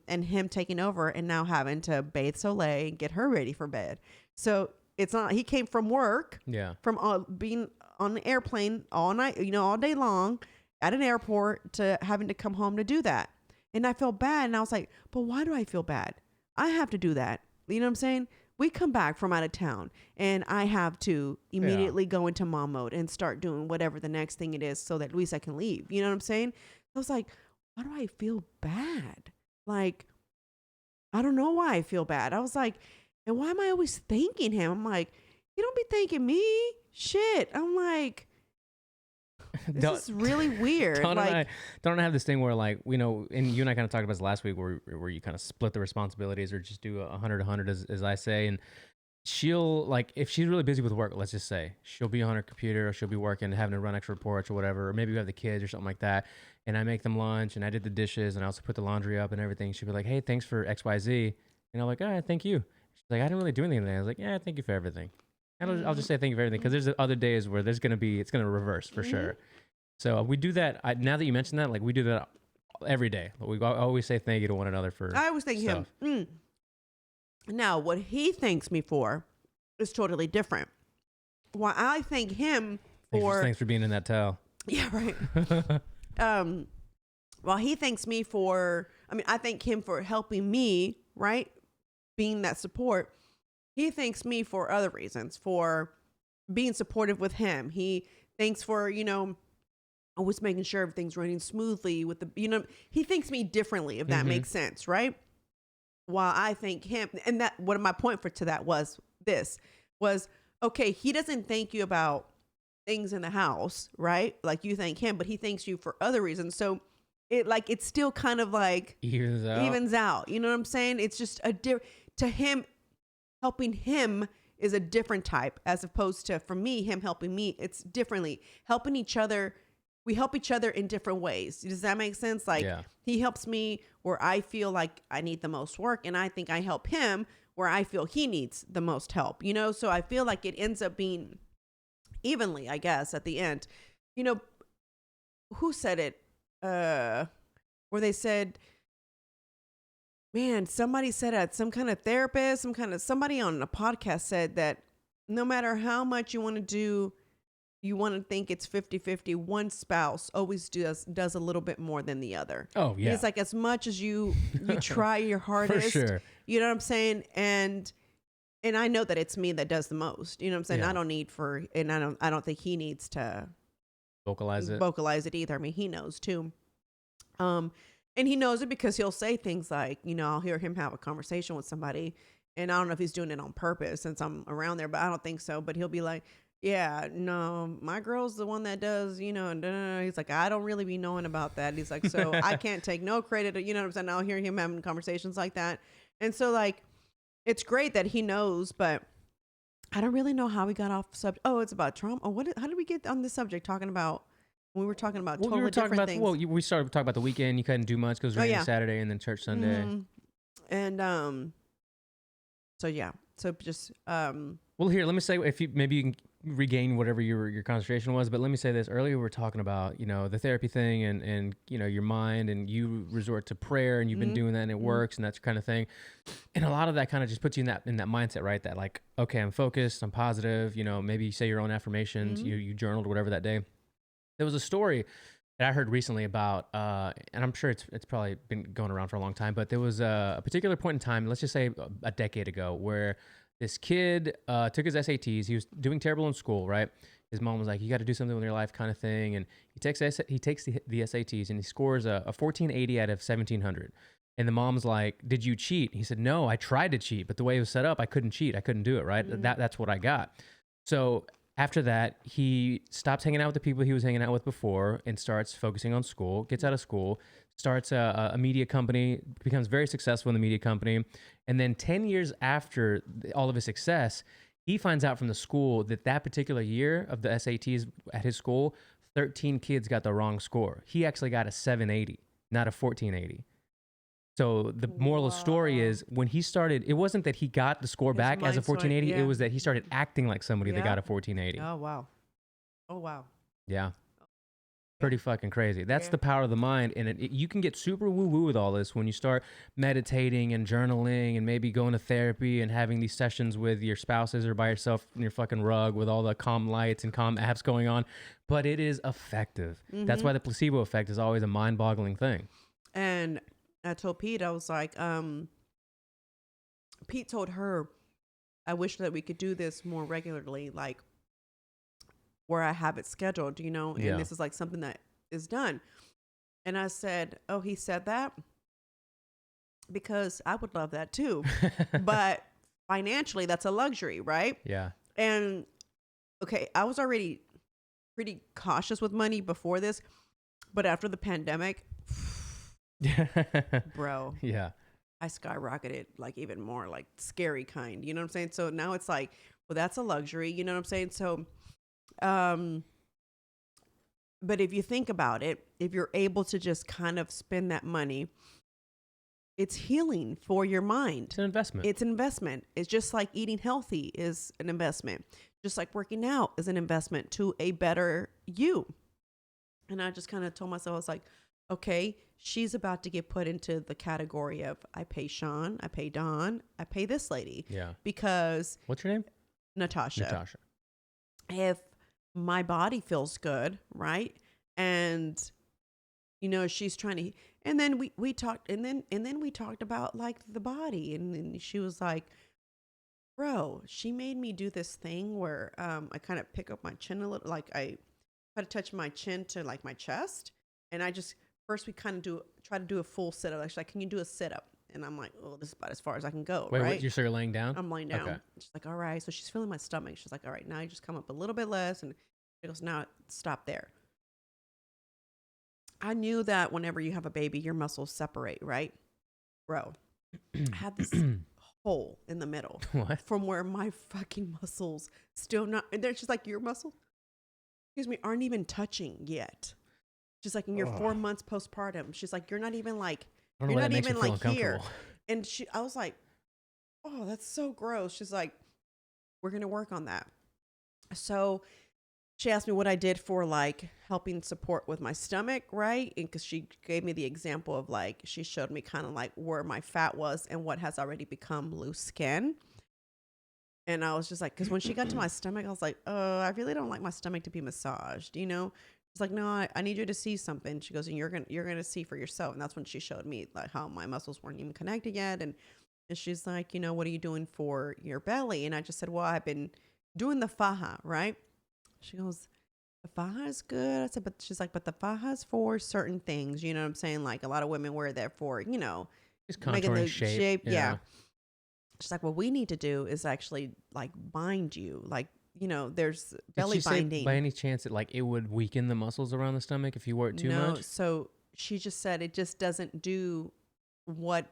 him taking over and now having to bathe Soleil and get her ready for bed. So it's not, he came from work, from being on the airplane all night, all day long at an airport, to having to come home to do that. And I felt bad. And I was like, but why do I feel bad? I have to do that. You know what I'm saying? We come back from out of town and I have to immediately go into mom mode and start doing whatever the next thing it is so that at least I can leave. You know what I'm saying? I was like, why do I feel bad? Like, I don't know why I feel bad. I was like, and why am I always thanking him? I'm like, you don't be thanking me. Shit. I'm like, this is really weird. Don and I have this thing where, like, and you and I kind of talked about this last week, where you kind of split the responsibilities, or just do 100 as I say. And she'll, like, if she's really busy with work, let's just say, she'll be on her computer, or she'll be working, having to run extra reports or whatever, or maybe we have the kids or something like that, and I make them lunch and I did the dishes and I also put the laundry up and everything. She'll be like, hey, thanks for XYZ. And I'm like, all right, thank you. She's like, I didn't really do anything today. I was like, yeah, thank you for everything. And I'll just say thank you for everything, because there's other days where it's going to reverse for sure. So we do that. Now that you mentioned that, like, we do that every day. We always say thank you to one another for I always thank him. Now, what he thanks me for is totally different. Why I thank him for... Thanks for being in that towel. Yeah, right. While he thanks me for... I thank him for helping me, right? Being that support. He thanks me for other reasons, for being supportive with him. He thanks for, always making sure everything's running smoothly with the, he thanks me differently, if that makes sense, right? While I thank him, and that, what my point to that was, okay, he doesn't thank you about things in the house, right? Like, you thank him, but he thanks you for other reasons. So it's still kind of like evens out. You know what I'm saying? It's just to him, helping him is a different type, as opposed to, for me, him helping me, it's differently. Helping each other, we help each other in different ways. Does that make sense? Like, he helps me where I feel like I need the most work, and I think I help him where I feel he needs the most help, So I feel like it ends up being evenly, I guess, at the end. Who said it? Where they said, man, somebody said it, some kind of therapist, somebody on a podcast said that no matter how much you want to do, you want to think it's 50-50, one spouse always does a little bit more than the other. Oh, yeah. And it's like, as much as you try your hardest, for sure. You know what I'm saying? And I know that it's me that does the most. You know what I'm saying? Yeah. I don't think he needs to vocalize it either. He knows too. And he knows it because he'll say things like, I'll hear him have a conversation with somebody, and I don't know if he's doing it on purpose since I'm around there, but I don't think so. But he'll be like, yeah, no, my girl's the one that does, and he's like, I don't really be knowing about that. He's like, so I can't take no credit. You know what I'm saying? I'll hear him having conversations like that. And so, like, it's great that he knows, but I don't really know how we got off subject. Oh, it's about trauma. Oh, how did we get on this subject talking about? We were talking about totally different things. Well, we started talking about the weekend. You couldn't do much because it was raining Saturday and then church Sunday. And so yeah. So just well, here, let me say, if maybe you can regain whatever your concentration was, but let me say this. Earlier we were talking about, the therapy thing and your mind, and you resort to prayer, and you've been doing that and it works, and that kind of thing. And a lot of that kind of just puts you in that mindset, right? That, like, okay, I'm focused, I'm positive, maybe you say your own affirmations, you journaled whatever that day. There was a story that I heard recently about, and I'm sure it's probably been going around for a long time, but there was a particular point in time, let's just say a decade ago, where this kid took his SATs. He was doing terrible in school, right? His mom was like, you got to do something with your life, kind of thing. And he takes the SATs, and he scores a 1480 out of 1700. And the mom's like, did you cheat? He said, no, I tried to cheat, but the way it was set up, I couldn't cheat. I couldn't do it, right? That's what I got. So after that, he stops hanging out with the people he was hanging out with before and starts focusing on school, gets out of school, starts a media company, becomes very successful in the media company. And then 10 years after all of his success, he finds out from the school that particular year of the SATs at his school, 13 kids got the wrong score. He actually got a 780, not a 1480. So the moral of the story is, when he started, it wasn't that he got the score back as a 1480. It was that he started acting like somebody that got a 1480. Oh, wow. Oh, wow. Yeah. pretty fucking crazy. That's the power of the mind. And you can get super woo-woo with all this when you start meditating and journaling and maybe going to therapy and having these sessions with your spouses or by yourself in your fucking rug with all the calm lights and calm apps going on. But it is effective. That's why the placebo effect is always a mind-boggling thing. And I told Pete, I was like, Pete told her, I wish that we could do this more regularly, like where I have it scheduled, you know, and this is like something that is done. And I said, oh, he said that? Because I would love that too. But financially, that's a luxury, right? Yeah. And okay, I was already pretty cautious with money before this, but after the pandemic, bro, yeah, I skyrocketed like even more, like scary kind, you know what I'm saying? So now it's like, well, that's a luxury, you know what I'm saying? So, but if you think about it, if you're able to just kind of spend that money, it's healing for your mind. It's an investment. It's an investment. It's just like eating healthy is an investment. Just like working out is an investment to a better you. And I just kind of told myself, I was like, okay, she's about to get put into the category of I pay Sean, I pay Dawn, I pay this lady. Yeah. Because what's your name? Natasha. If my body feels good, right? And you know, she's trying to, and then we talked, and then we talked about like the body, and then she was like, bro, she made me do this thing where I kind of pick up my chin a little, like I try to touch my chin to like my chest, and I just first we kind of try to do a full sit up. She's like, can you do a sit up? And I'm like, oh, this is about as far as I can go. Wait, right? You're laying down? I'm laying down. Okay. She's like, all right. So she's feeling my stomach. She's like, all right, now you just come up a little bit less. And she goes, now stop there. I knew that whenever you have a baby, your muscles separate, right? Bro, I had this hole in the middle. What? From where my fucking muscles still not, and then she's like, your muscles, excuse me, aren't even touching yet. She's like, in your 4 months postpartum, she's like, you're not even like, you're not even like here. And I was like, oh, that's so gross. She's like, we're going to work on that. So she asked me what I did for like helping support with my stomach, right? And because she gave me the example of like, she showed me kind of like where my fat was and what has already become loose skin. And I was just like, because when she got to my stomach, I was like, oh, I really don't like my stomach to be massaged, you know? She's like, no, I need you to see something. She goes, and you're gonna see for yourself. And that's when she showed me like how my muscles weren't even connected yet. And she's like, you know, what are you doing for your belly? And I just said, well, I've been doing the faja, right? She goes, the faja is good. I said, but she's like, but the faja is for certain things. You know what I'm saying? Like a lot of women wear that for, you know, just contouring the shape. Yeah. She's like, what we need to do is actually like bind you. Like, you know, there's belly binding. Say by any chance that like it would weaken the muscles around the stomach if you wore it too much? No. So she just said it just doesn't do what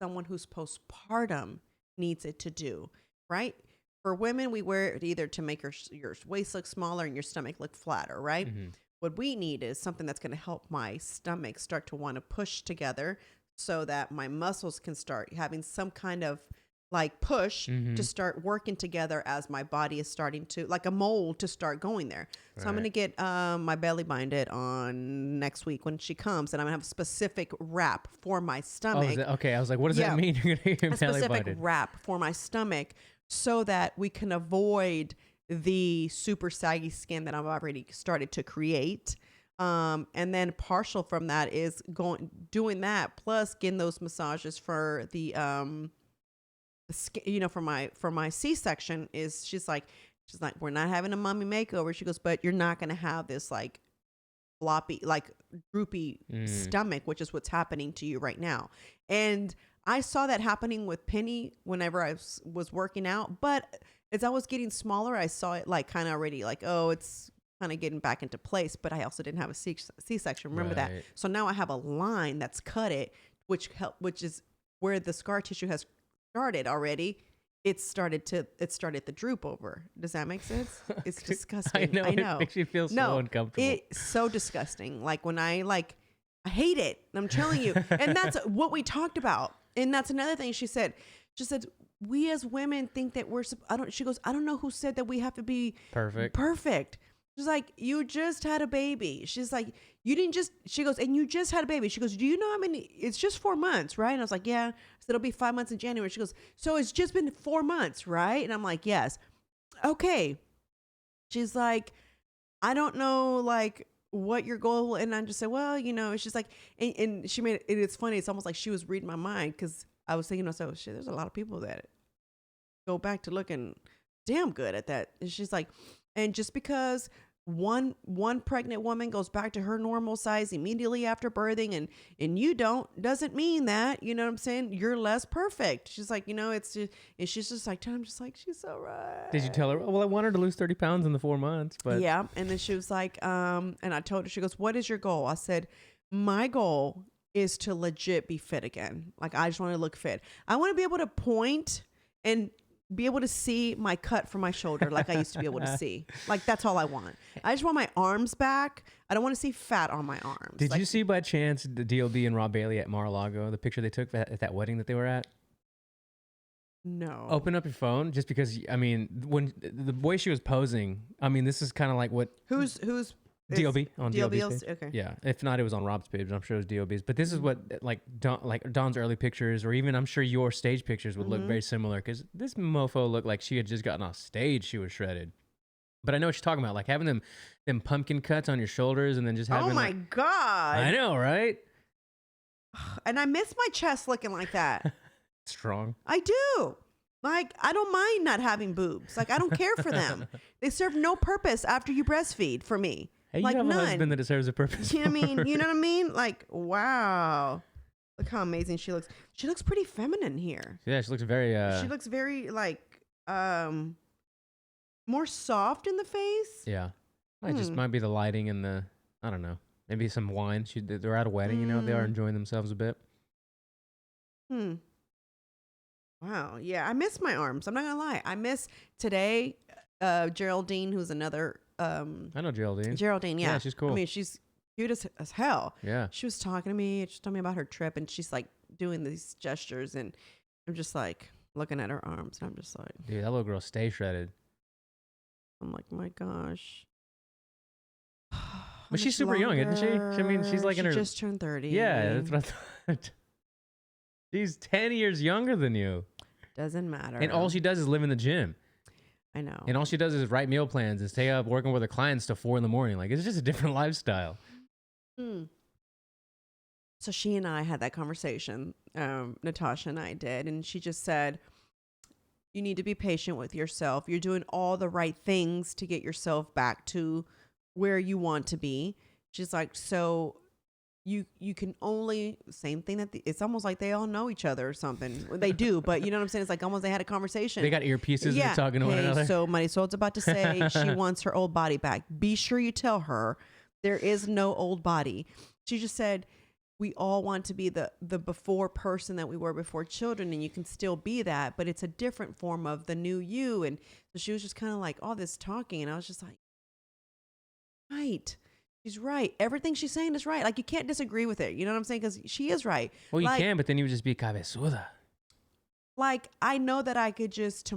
someone who's postpartum needs it to do, right? For women, we wear it either to make your waist look smaller and your stomach look flatter, right? Mm-hmm. What we need is something that's going to help my stomach start to want to push together so that my muscles can start having some kind of like push to start working together as my body is starting to, like a mold to start going there. So right. I'm going to get my belly binded on next week when she comes, and I'm going to have a specific wrap for my stomach. Oh, okay. I was like, what does that mean? You're going to get belly specific binded. Wrap for my stomach so that we can avoid the super saggy skin that I've already started to create. And then partial from that is doing that plus getting those massages for the you know, for my C-section is she's like, we're not having a mommy makeover. She goes, but you're not going to have this like floppy, like droopy stomach, which is what's happening to you right now. And I saw that happening with Penny whenever I was working out, but as I was getting smaller, I saw it like kind of already like, oh, it's kind of getting back into place, but I also didn't have a C-section. Remember that. So now I have a line that's cut it, which is where the scar tissue has started already. It started the droop over. Does that make sense? It's disgusting. I know. It makes you feel so uncomfortable. It's so disgusting. Like when I hate it. I'm telling you. And that's what we talked about. And that's another thing she said. She said, we as women think that she goes, I don't know who said that we have to be perfect. She's like, you just had a baby. She's like, you didn't just, she goes, and you just had a baby. She goes, do you know how many, it's just 4 months, right? And I was like, yeah. I said, it'll be 5 months in January. She goes, so it's just been 4 months, right? And I'm like, yes. Okay. She's like, I don't know, like, what your goal, and I just said, well, you know, it's just like, and she made it, it's funny. It's almost like she was reading my mind because I was thinking, so shit, there's a lot of people that go back to looking damn good at that. And she's like, and just because one pregnant woman goes back to her normal size immediately after birthing and you don't, doesn't mean that, you know what I'm saying, you're less perfect. She's like, you know, it's just, and she's just like, I'm just like, she's so right. Did you tell her, well, I want her to lose 30 pounds in the 4 months, but yeah. And then she was like, and I told her, she goes, what is your goal? I said, my goal is to legit be fit again. Like, I just want to look fit. I want to be able to point and be able to see my cut from my shoulder like I used to be able to see. Like, that's all I want. I just want my arms back. I don't want to see fat on my arms. Did you see by chance the DLB and Rob Bailey at Mar-a-Lago, the picture they took at that wedding that they were at? No. Open up your phone, just because, I mean, when the way she was posing, I mean, this is kind of like what... Who's DLB on DLB's page. Okay. Yeah, if not, it was on Rob's page. I'm sure it was DLB's. But this is what like Dawn's early pictures, or even I'm sure your stage pictures would look very similar, because this mofo looked like she had just gotten off stage. She was shredded. But I know what you're talking about, like having them pumpkin cuts on your shoulders, and then just having. Oh my god! I know, right? And I miss my chest looking like that. Strong. I do. Like, I don't mind not having boobs. Like, I don't care for them. They serve no purpose after you breastfeed for me. Hey, like, you have none. a husband that deserves a purpose. You know what I mean? You know what I mean? Like, wow. Look how amazing she looks. She looks pretty feminine here. Yeah, she looks very... She looks very, like, more soft in the face. Yeah. Might be the lighting and the... I don't know. Maybe some wine. They're at a wedding, you know? They are enjoying themselves a bit. Wow. Yeah, I miss my arms. I'm not going to lie. I miss today, Geraldine, who's another... I know Geraldine. Geraldine, yeah. Yeah, she's cool. I mean, she's cute as hell. Yeah. She was talking to me. She's telling me about her trip, and she's like doing these gestures, and I'm just like looking at her arms, and I'm just like, dude, that little girl stay shredded. I'm like, my gosh. But she's super young, isn't she? I mean, she's like in her... just turned 30. Yeah, that's what I thought. She's 10 years younger than you. Doesn't matter. And all she does is live in the gym. I know. And all she does is write meal plans and stay up working with her clients till 4 a.m. Like, it's just a different lifestyle. So she and I had that conversation. Natasha and I did. And she just said, you need to be patient with yourself. You're doing all the right things to get yourself back to where you want to be. She's like, so you can only, same thing that it's almost like they all know each other or something. They do, but you know what I'm saying? It's like almost they had a conversation. They got earpieces and they're talking to one another. So Marisol's about to say she wants her old body back. Be sure you tell her there is no old body. She just said, we all want to be the before person that we were before children, and you can still be that, but it's a different form of the new you. And so she was just kind of like all this talking, and I was just like, right. She's right. Everything she's saying is right. Like, you can't disagree with it. You know what I'm saying? Because she is right. Well, you can, but then you would just be cabezuda. Like, I know that I could just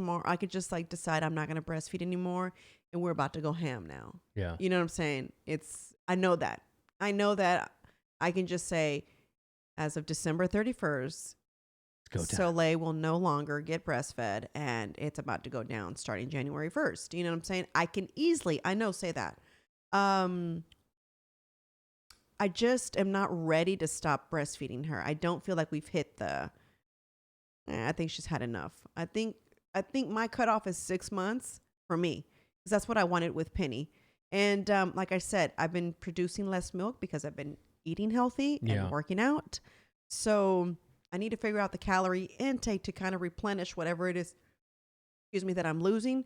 like decide I'm not going to breastfeed anymore, and we're about to go ham now. Yeah. You know what I'm saying? I know that I can just say, as of December 31st, Soleil will no longer get breastfed, and it's about to go down starting January 1st. You know what I'm saying? I can easily, I know, say that. I just am not ready to stop breastfeeding her. I don't feel like we've hit I think she's had enough. I think my cutoff is 6 months for me, because that's what I wanted with Penny. And like I said, I've been producing less milk because I've been eating healthy and working out. So I need to figure out the calorie intake to kind of replenish whatever it is, that I'm losing.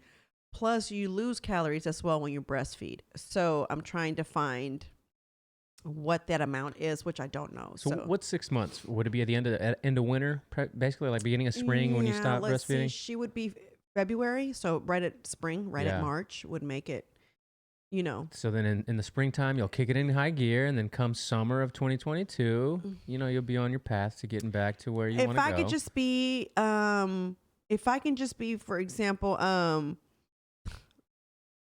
Plus, you lose calories as well when you breastfeed. So I'm trying to find what that amount is, which I don't know. So what's 6 months? Would it be at the end of winter, basically, like beginning of spring when you stop breastfeeding? She would be February, so right at spring, at March would make it, So then in the springtime, you'll kick it in high gear, and then come summer of 2022, you'll be on your path to getting back to where you want to go. If I can just be, for example,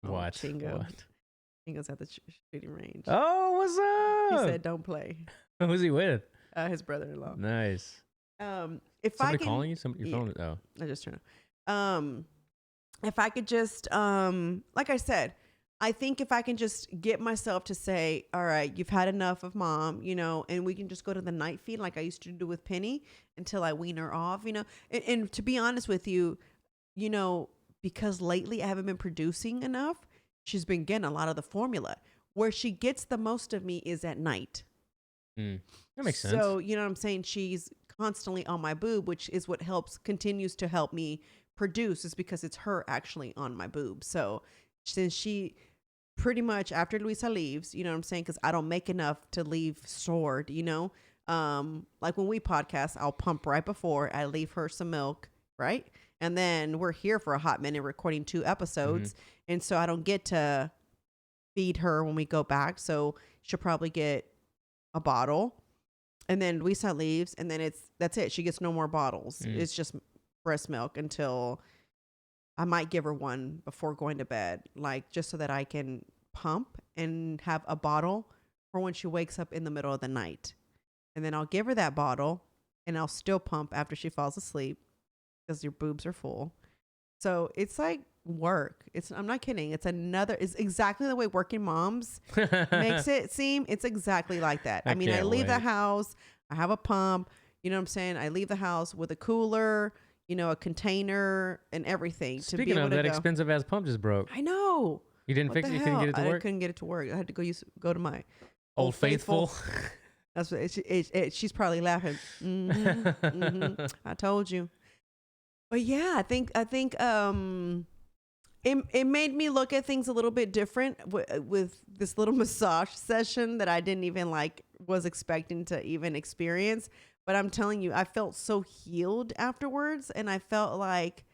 What? Chingo. What? He goes at the shooting range. Oh, what's up? He said, "Don't play." Who's he with? His brother-in-law. Nice. If Somebody I can, calling you? Your phone? Oh, I just turned. If I could just, like I said, I think if I can just get myself to say, all right, you've had enough of mom, you know, and we can just go to the night feed like I used to do with Penny until I wean her off, you know. And to be honest with you, you know, because lately I haven't been producing enough, she's been getting a lot of the formula. Where she gets the most of me is at night. that makes sense. So, you know what I'm saying? She's constantly on my boob, which is what continues to help me produce, is because it's her actually on my boob. So since she pretty much, after Luisa leaves, you know what I'm saying? Because I don't make enough to leave stored, you know? Like when we podcast, I'll pump right before I leave her some milk, right? And then we're here for a hot minute recording 2 episodes. And so I don't get to feed her when we go back. So she'll probably get a bottle. And then Luisa leaves, and then that's it. She gets no more bottles. It's just breast milk until I might give her one before going to bed, like just so that I can pump and have a bottle for when she wakes up in the middle of the night. And then I'll give her that bottle, and I'll still pump after she falls asleep because your boobs are full. So it's like work. I'm not kidding. It's exactly the way working moms makes it seem. It's exactly like that. I mean, I leave the house, I have a pump, you know what I'm saying? I leave the house with a cooler, you know, a container and everything. Speaking of, that expensive ass pump just broke. I know. You didn't fix it? You couldn't get it to work? I couldn't get it to work. I had to go to my Old Faithful. That's what she's probably laughing. I told you. But yeah, I think it made me look at things a little bit different with this little massage session that I didn't even was expecting to even experience. But I'm telling you, I felt so healed afterwards, and I felt like,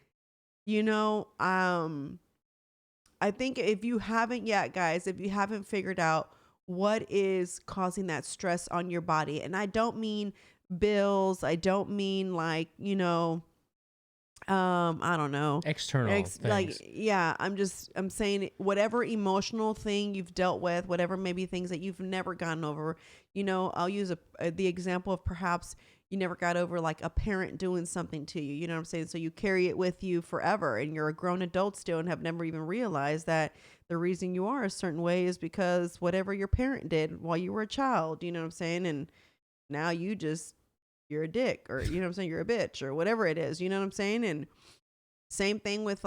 you know, I think if you haven't yet, guys, if you haven't figured out what is causing that stress on your body, and I don't mean bills, I don't mean you know, I don't know, external things. I'm saying whatever emotional thing you've dealt with, whatever maybe things that you've never gotten over, you know, I'll use the example of perhaps you never got over a parent doing something to you, you know what I'm saying? So you carry it with you forever, and you're a grown adult still and have never even realized that the reason you are a certain way is because whatever your parent did while you were a child, you know what I'm saying? And now you're a dick, or you know what I'm saying, you're a bitch, or whatever it is, you know what I'm saying? And same thing with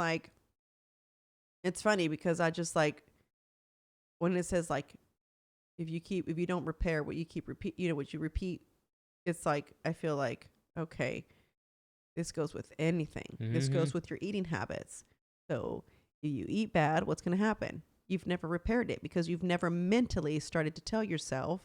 it's funny because I just when it says if you don't repair what you keep repeat, you know, what you repeat, it's I feel okay, this goes with anything. This goes with your eating habits. So you eat bad, what's going to happen? You've never repaired it because you've never mentally started to tell yourself,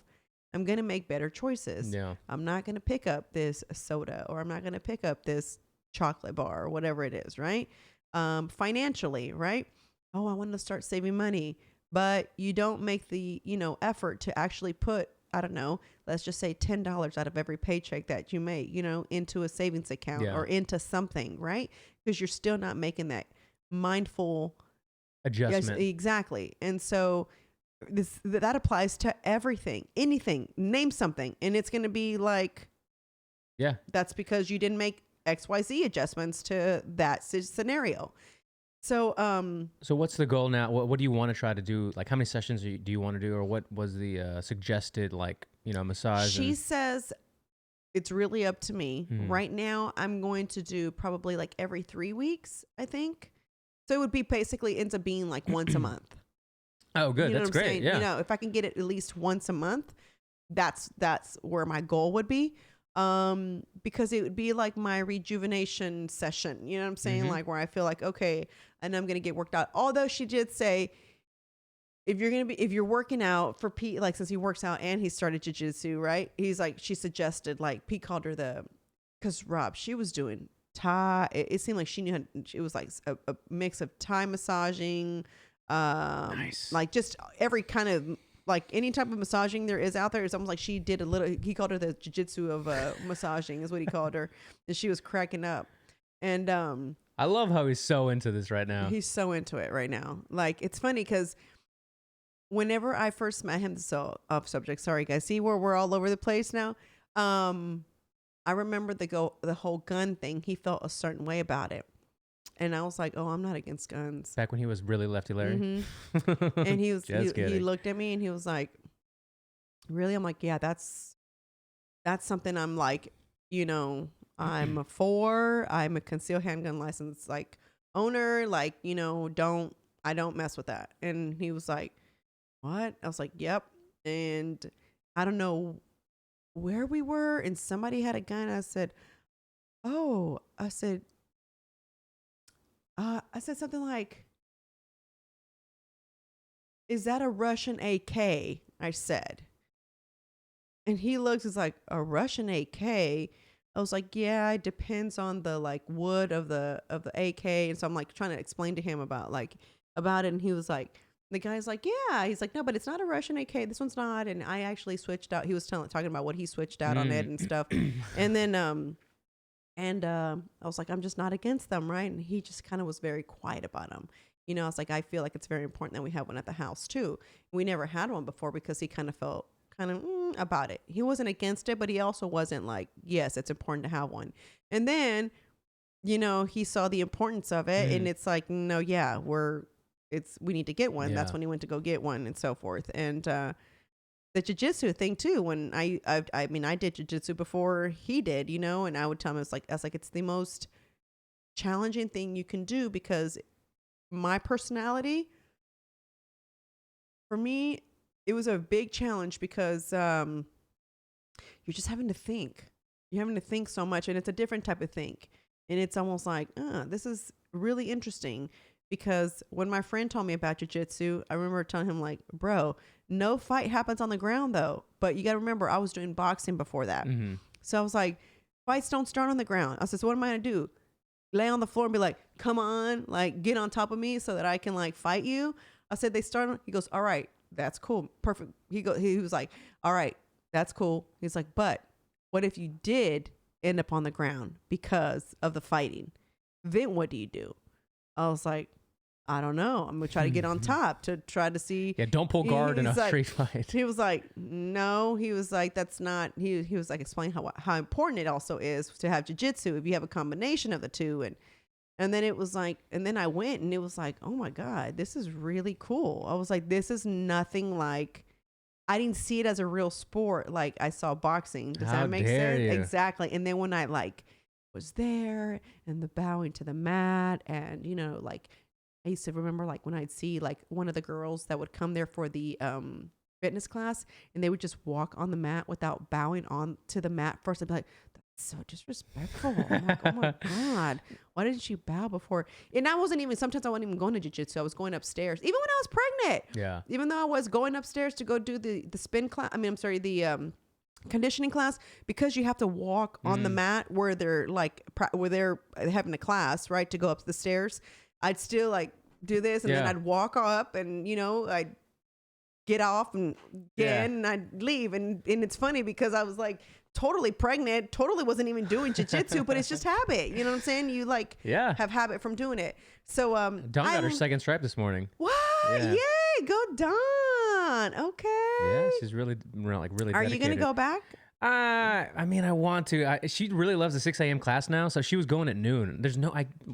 I'm going to make better choices. Yeah. I'm not going to pick up this soda, or I'm not going to pick up this chocolate bar, or whatever it is, right? Financially, right? Oh, I want to start saving money, but you don't make the, you know, effort to actually put, I don't know, let's just say $10 out of every paycheck that you make, you know, into a savings account or into something, right? Because you're still not making that mindful adjustment. Yes, exactly. And so that applies to everything, anything, name something, and it's going to be that's because you didn't make XYZ adjustments to that scenario. So what's the goal now? What do you want to try to do? How many sessions do you want to do, or what was the suggested massage? She says it's really up to me. Right now I'm going to do probably every 3 weeks, I think. So it would be basically ends up being once a month. Oh, good. You know That's great. saying? Yeah. You know, if I can get it at least once a month, that's where my goal would be. Because it would be my rejuvenation session, you know what I'm saying? Where I feel okay, and I'm going to get worked out. Although she did say, if you're working out for Pete, since he works out and he started jiu-jitsu, right? He's she suggested, Pete called her because Rob, she was doing Thai. It seemed like she knew it was a mix of Thai massaging, nice. Just every kind of any type of massaging there is out there. It's almost she did a little, he called her the jiu-jitsu of massaging is what he called her. And she was cracking up. And I love how he's so into this right now. He's so into it right now. It's funny because whenever I first met him, so off subject, sorry guys, see where we're all over the place now. I remember the whole gun thing. He felt a certain way about it. And I was like, oh, I'm not against guns. Back when he was really Lefty Larry. Mm-hmm. And he looked at me and he was like, really? I'm like, yeah, that's something I'm like, I'm a concealed handgun license like owner, like, I don't mess with that. And he was like, what? I was like, yep. And I don't know where we were and somebody had a gun. I said something like, is that a Russian AK? I said. And he looks, he's like, a Russian AK? I was like, yeah, it depends on the like wood of the AK. And so I'm like trying to explain to him about it. And he was like, the guy's like, yeah. He's like, no, but it's not a Russian AK. This one's not. And I actually switched out. He was talking about what he switched out on it and stuff. And then, I was like, I'm just not against them, right? And he just kind of was very quiet about them. I was like, I feel like it's very important that we have one at the house too. We never had one before because he kind of felt about it. He wasn't against it, but he also wasn't like, yes, it's important to have one. And then, he saw the importance of it, and it's like, no, yeah, we need to get one. Yeah. That's when he went to go get one and so forth. And the jiu-jitsu thing too, when I did jiu-jitsu before he did, and I would tell him, it's the most challenging thing you can do, because my personality, for me, it was a big challenge because you're just having to think. You're having to think so much, and it's a different type of think. And it's almost like, this is really interesting, because when my friend told me about jiu-jitsu, I remember telling him like, bro, no fight happens on the ground though. But you got to remember, I was doing boxing before that. Mm-hmm. So I was like, fights don't start on the ground. I said, so what am I going to do? Lay on the floor and be like, come on, like get on top of me so that I can like fight you? I said, he goes, all right, that's cool. Perfect. He was like, all right, that's cool. He's like, but what if you did end up on the ground because of the fighting? Then what do you do? I was like, I don't know. I'm going to try to get on top to try to see. Yeah, don't pull guard in a street fight. He was like, no. He was like, that's not. He was like explaining how important it also is to have jiu-jitsu if you have a combination of the two. And then it was like, and then I went and it was like, oh my God, this is really cool. I was like, this is nothing like, I didn't see it as a real sport like I saw boxing. Does that make sense? You? Exactly. And then when I like was there and the bowing to the mat, and like I used to remember like when I'd see like one of the girls that would come there for the fitness class, and they would just walk on the mat without bowing on to the mat first. I'd be like, that's so disrespectful. I'm like, oh my God, why didn't you bow before? And I wasn't even, sometimes I wasn't even going to jiu-jitsu. I was going upstairs, even when I was pregnant. Yeah. Even though I was going upstairs to go do the spin class, the conditioning class, because you have to walk on the mat where they're having a class, right, to go up the stairs. I'd still like do this, and then I'd walk up, and I'd get off and and I'd leave, and it's funny because I was like totally pregnant, totally wasn't even doing jiu-jitsu, but it's just habit. You know what I'm saying? You like have habit from doing it. So Dawn got her second stripe this morning. What? Yeah. Yay! Go Dawn. Okay. Yeah, she's really dedicated. Are you gonna go back? I want to. She really loves the 6 a.m. class now, so she was going at noon.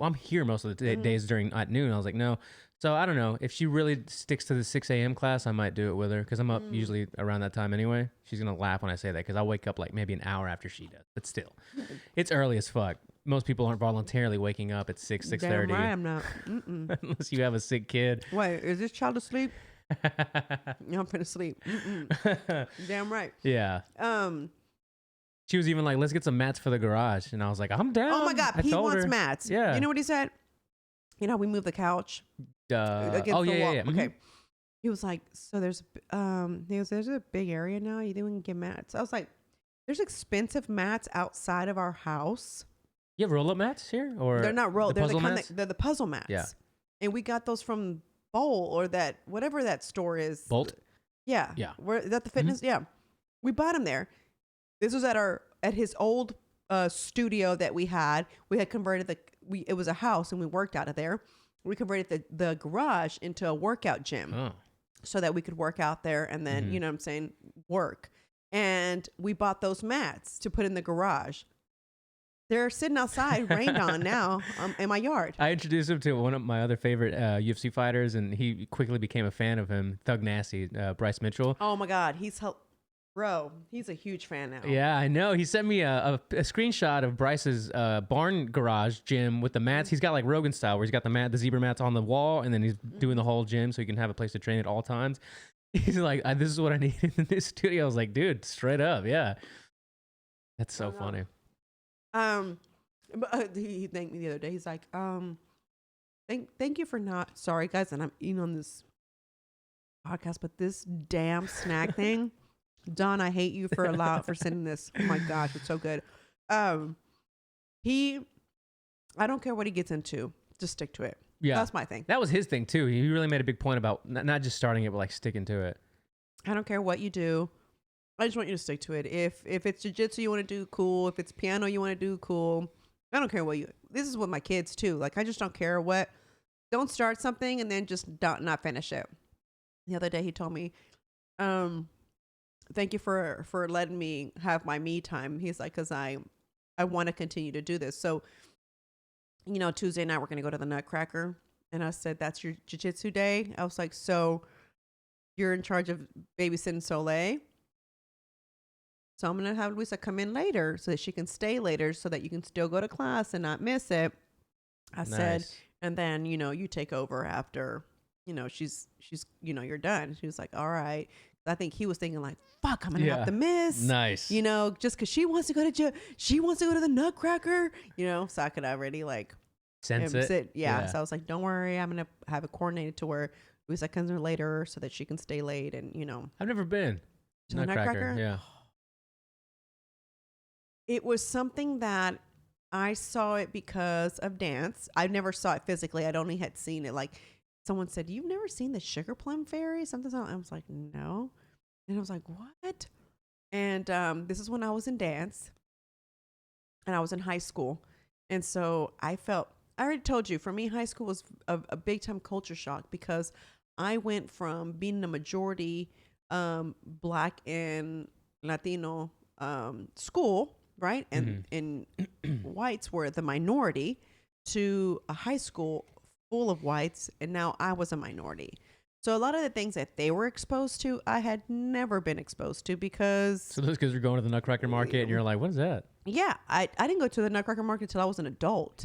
I'm here most of the days at noon. I was like, no. So I don't know. If she really sticks to the 6 a.m. class, I might do it with her, because I'm up usually around that time anyway. She's going to laugh when I say that, because I'll wake up like maybe an hour after she does. But still, it's early as fuck. Most people aren't voluntarily waking up at 6:30. Damn right, I'm not. Unless you have a sick kid. Wait, is this child asleep? I'm finna sleep. Damn right. Yeah. She was even like, let's get some mats for the garage. And I was like, I'm down. Oh my God, Pete wants mats. Yeah. You know what he said? You know how we moved the couch? Against the wall. Yeah. Okay. He was like, so there's a big area now. You think we can get mats? I was like, there's expensive mats outside of our house. You have roll-up mats here? Or they're not roll. They're the puzzle mats. Yeah. And we got those from Bowl, or that, whatever that store is. Bolt? Yeah. Yeah. Is that the fitness? Yeah. We bought them there. This was at his old studio that we had. We had converted it was a house, and we worked out of there. We converted the garage into a workout gym. Oh. so that we could work out there and then, you know what I'm saying, work. And we bought those mats to put in the garage. They're sitting outside, rained on now, in my yard. I introduced him to one of my other favorite UFC fighters, and he quickly became a fan of him, Thug Nasty, Bryce Mitchell. Oh my God, he's a huge fan now. Yeah, I know. He sent me a screenshot of Bryce's barn garage gym with the mats. He's got like Rogan style, where he's got the zebra mats on the wall, and then he's doing the whole gym so he can have a place to train at all times. He's like, this is what I need in this studio. I was like, dude, straight up, yeah. That's so funny. But he thanked me the other day. He's like, thank you for not. Sorry, guys, and I'm eating on this podcast, but this damn snack thing, Don, I hate you for sending this. Oh my gosh, it's so good. I don't care what he gets into, just stick to it. Yeah, that's my thing. That was his thing too. He really made a big point about not just starting it, but like sticking to it. I don't care what you do. I just want you to stick to it. If it's jiu-jitsu you want to do, cool. If it's piano you want to do, cool. I don't care what this is with my kids too. Like, I just don't care what. Don't start something and then just not finish it. The other day he told me, thank you for letting me have my me time. He's like, because I want to continue to do this. So, you know, Tuesday night we're going to go to the Nutcracker. And I said, that's your jiu-jitsu day? I was like, so you're in charge of babysitting Soleil? So I'm going to have Luisa come in later so that she can stay later so that you can still go to class and not miss it. I said, and then, you know, you take over after, you know, she's, you know, you're done. She was like, all right. I think he was thinking like, fuck, I'm going to have to miss. Nice. You know, just because she wants to go to the Nutcracker, you know, so I could already like sense it. Yeah. So I was like, don't worry. I'm going to have it coordinated to where Luisa comes in later so that she can stay late and, you know. I've never been to the Nutcracker. Yeah. It was something that I saw it because of dance. I never saw it physically. I'd only had seen it. Like, someone said, you've never seen the Sugar Plum Fairy? Something. I was like, no. And I was like, what? And this is when I was in dance. And I was in high school. And so I already told you, for me, high school was a big time culture shock because I went from being a majority Black and Latino school, right? And whites were the minority, to a high school full of whites. And now I was a minority. So a lot of the things that they were exposed to, I had never been exposed to because... So those kids were going to the Nutcracker market and you're like, what is that? Yeah. I didn't go to the Nutcracker market until I was an adult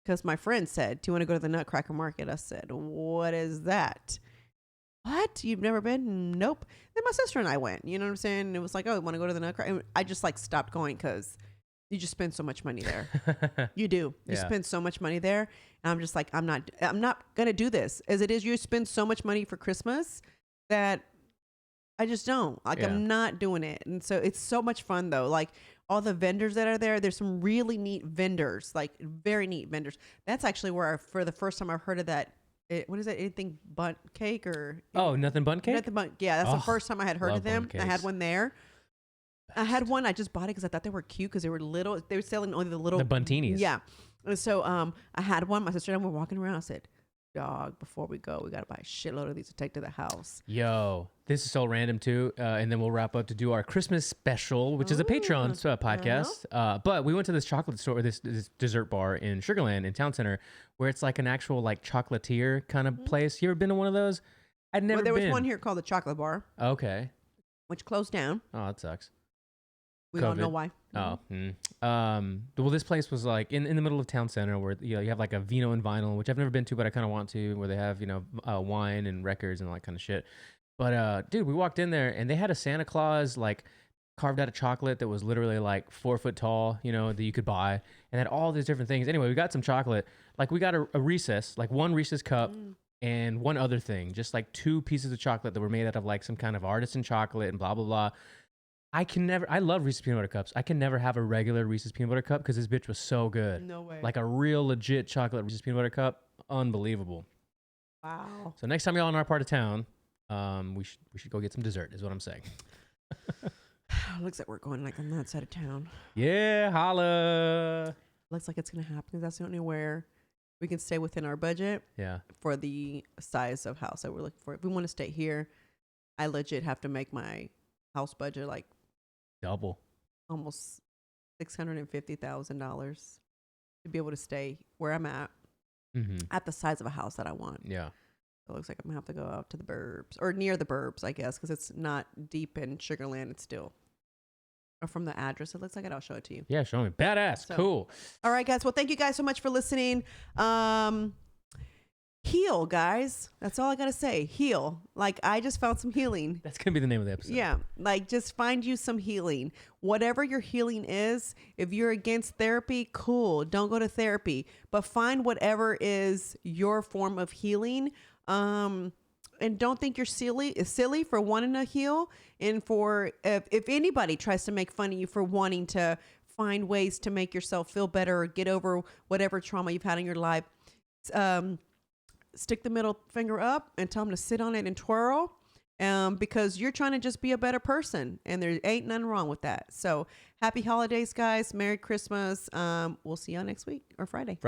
because my friend said, do you want to go to the Nutcracker market? I said, what is that? What? You've never been? Nope. Then my sister and I went. You know what I'm saying? And it was like, oh, want to go to the Nutcracker? And I just like stopped going because you just spend so much money there. You do. You spend so much money there. And I'm just like, I'm not going to do this. As it is, you spend so much money for Christmas that I just don't. Like, I'm not doing it. And so it's so much fun, though. Like, all the vendors that are there, there's some really neat vendors, like very neat vendors. That's actually where for the first time I've heard of that. What is it? Anything Bundt Cake or? Oh, Nothing Bundt Cake? Nothing Bundt. Yeah, that's the first time I had heard of them. I had one there. I had one. I just bought it because I thought they were cute because they were little. They were selling only the Buntinis. Yeah. And so I had one. My sister and I were walking around. I said, dog, before we go, we got to buy a shitload of these to take to the house. Yo, this is so random too. And then we'll wrap up to do our Christmas special, which is a Patreon podcast. But we went to this chocolate store, this dessert bar in Sugar Land in Town Center, where it's like an actual like chocolatier kind of place. You ever been to one of those? I'd never been. There was one here called the Chocolate Bar. Okay. Which closed down. Oh, that sucks. We don't know why. Oh. Well, this place was like in the middle of Town Center where, you know, you have like a Vino and Vinyl, which I've never been to, but I kind of want to, where they have, you know, wine and records and all that kind of shit. But, dude, we walked in there and they had a Santa Claus like carved out of chocolate that was literally like 4 foot tall, you know, that you could buy, and had all these different things. Anyway, we got some chocolate. Like, we got a Reese's, like one Reese's cup and one other thing, just like 2 pieces of chocolate that were made out of like some kind of artisan chocolate and blah, blah, blah. I love Reese's peanut butter cups. I can never have a regular Reese's peanut butter cup because this bitch was so good. No way. Like a real legit chocolate Reese's peanut butter cup. Unbelievable. Wow. So next time y'all in our part of town, we should go get some dessert is what I'm saying. Looks like we're going like on that side of town. Yeah, holla. Looks like it's going to happen because that's the only where we can stay within our budget Yeah. for the size of house that we're looking for. If we want to stay here, I legit have to make my house budget like Double. almost $650,000 to be able to stay where I'm at the size of a house that I want. Yeah. So it looks like I'm gonna have to go out to the burbs or near the burbs, I guess, because it's not deep in Sugarland. It's still, or from the address, it looks like it. I'll show it to you. Yeah, show me. Badass. So, cool. All right, guys. Well, thank you guys so much for listening. Heal, guys. That's all I gotta say. Heal. Like, I just found some healing. That's going to be the name of the episode. Yeah, like just find you some healing. Whatever your healing is, if you're against therapy, cool. Don't go to therapy, but find whatever is your form of healing. And don't think you're silly for wanting to heal. And for if anybody tries to make fun of you for wanting to find ways to make yourself feel better or get over whatever trauma you've had in your life, stick the middle finger up and tell them to sit on it and twirl. Because you're trying to just be a better person, and there ain't nothing wrong with that. So happy holidays, guys. Merry Christmas. We'll see y'all next week or Friday.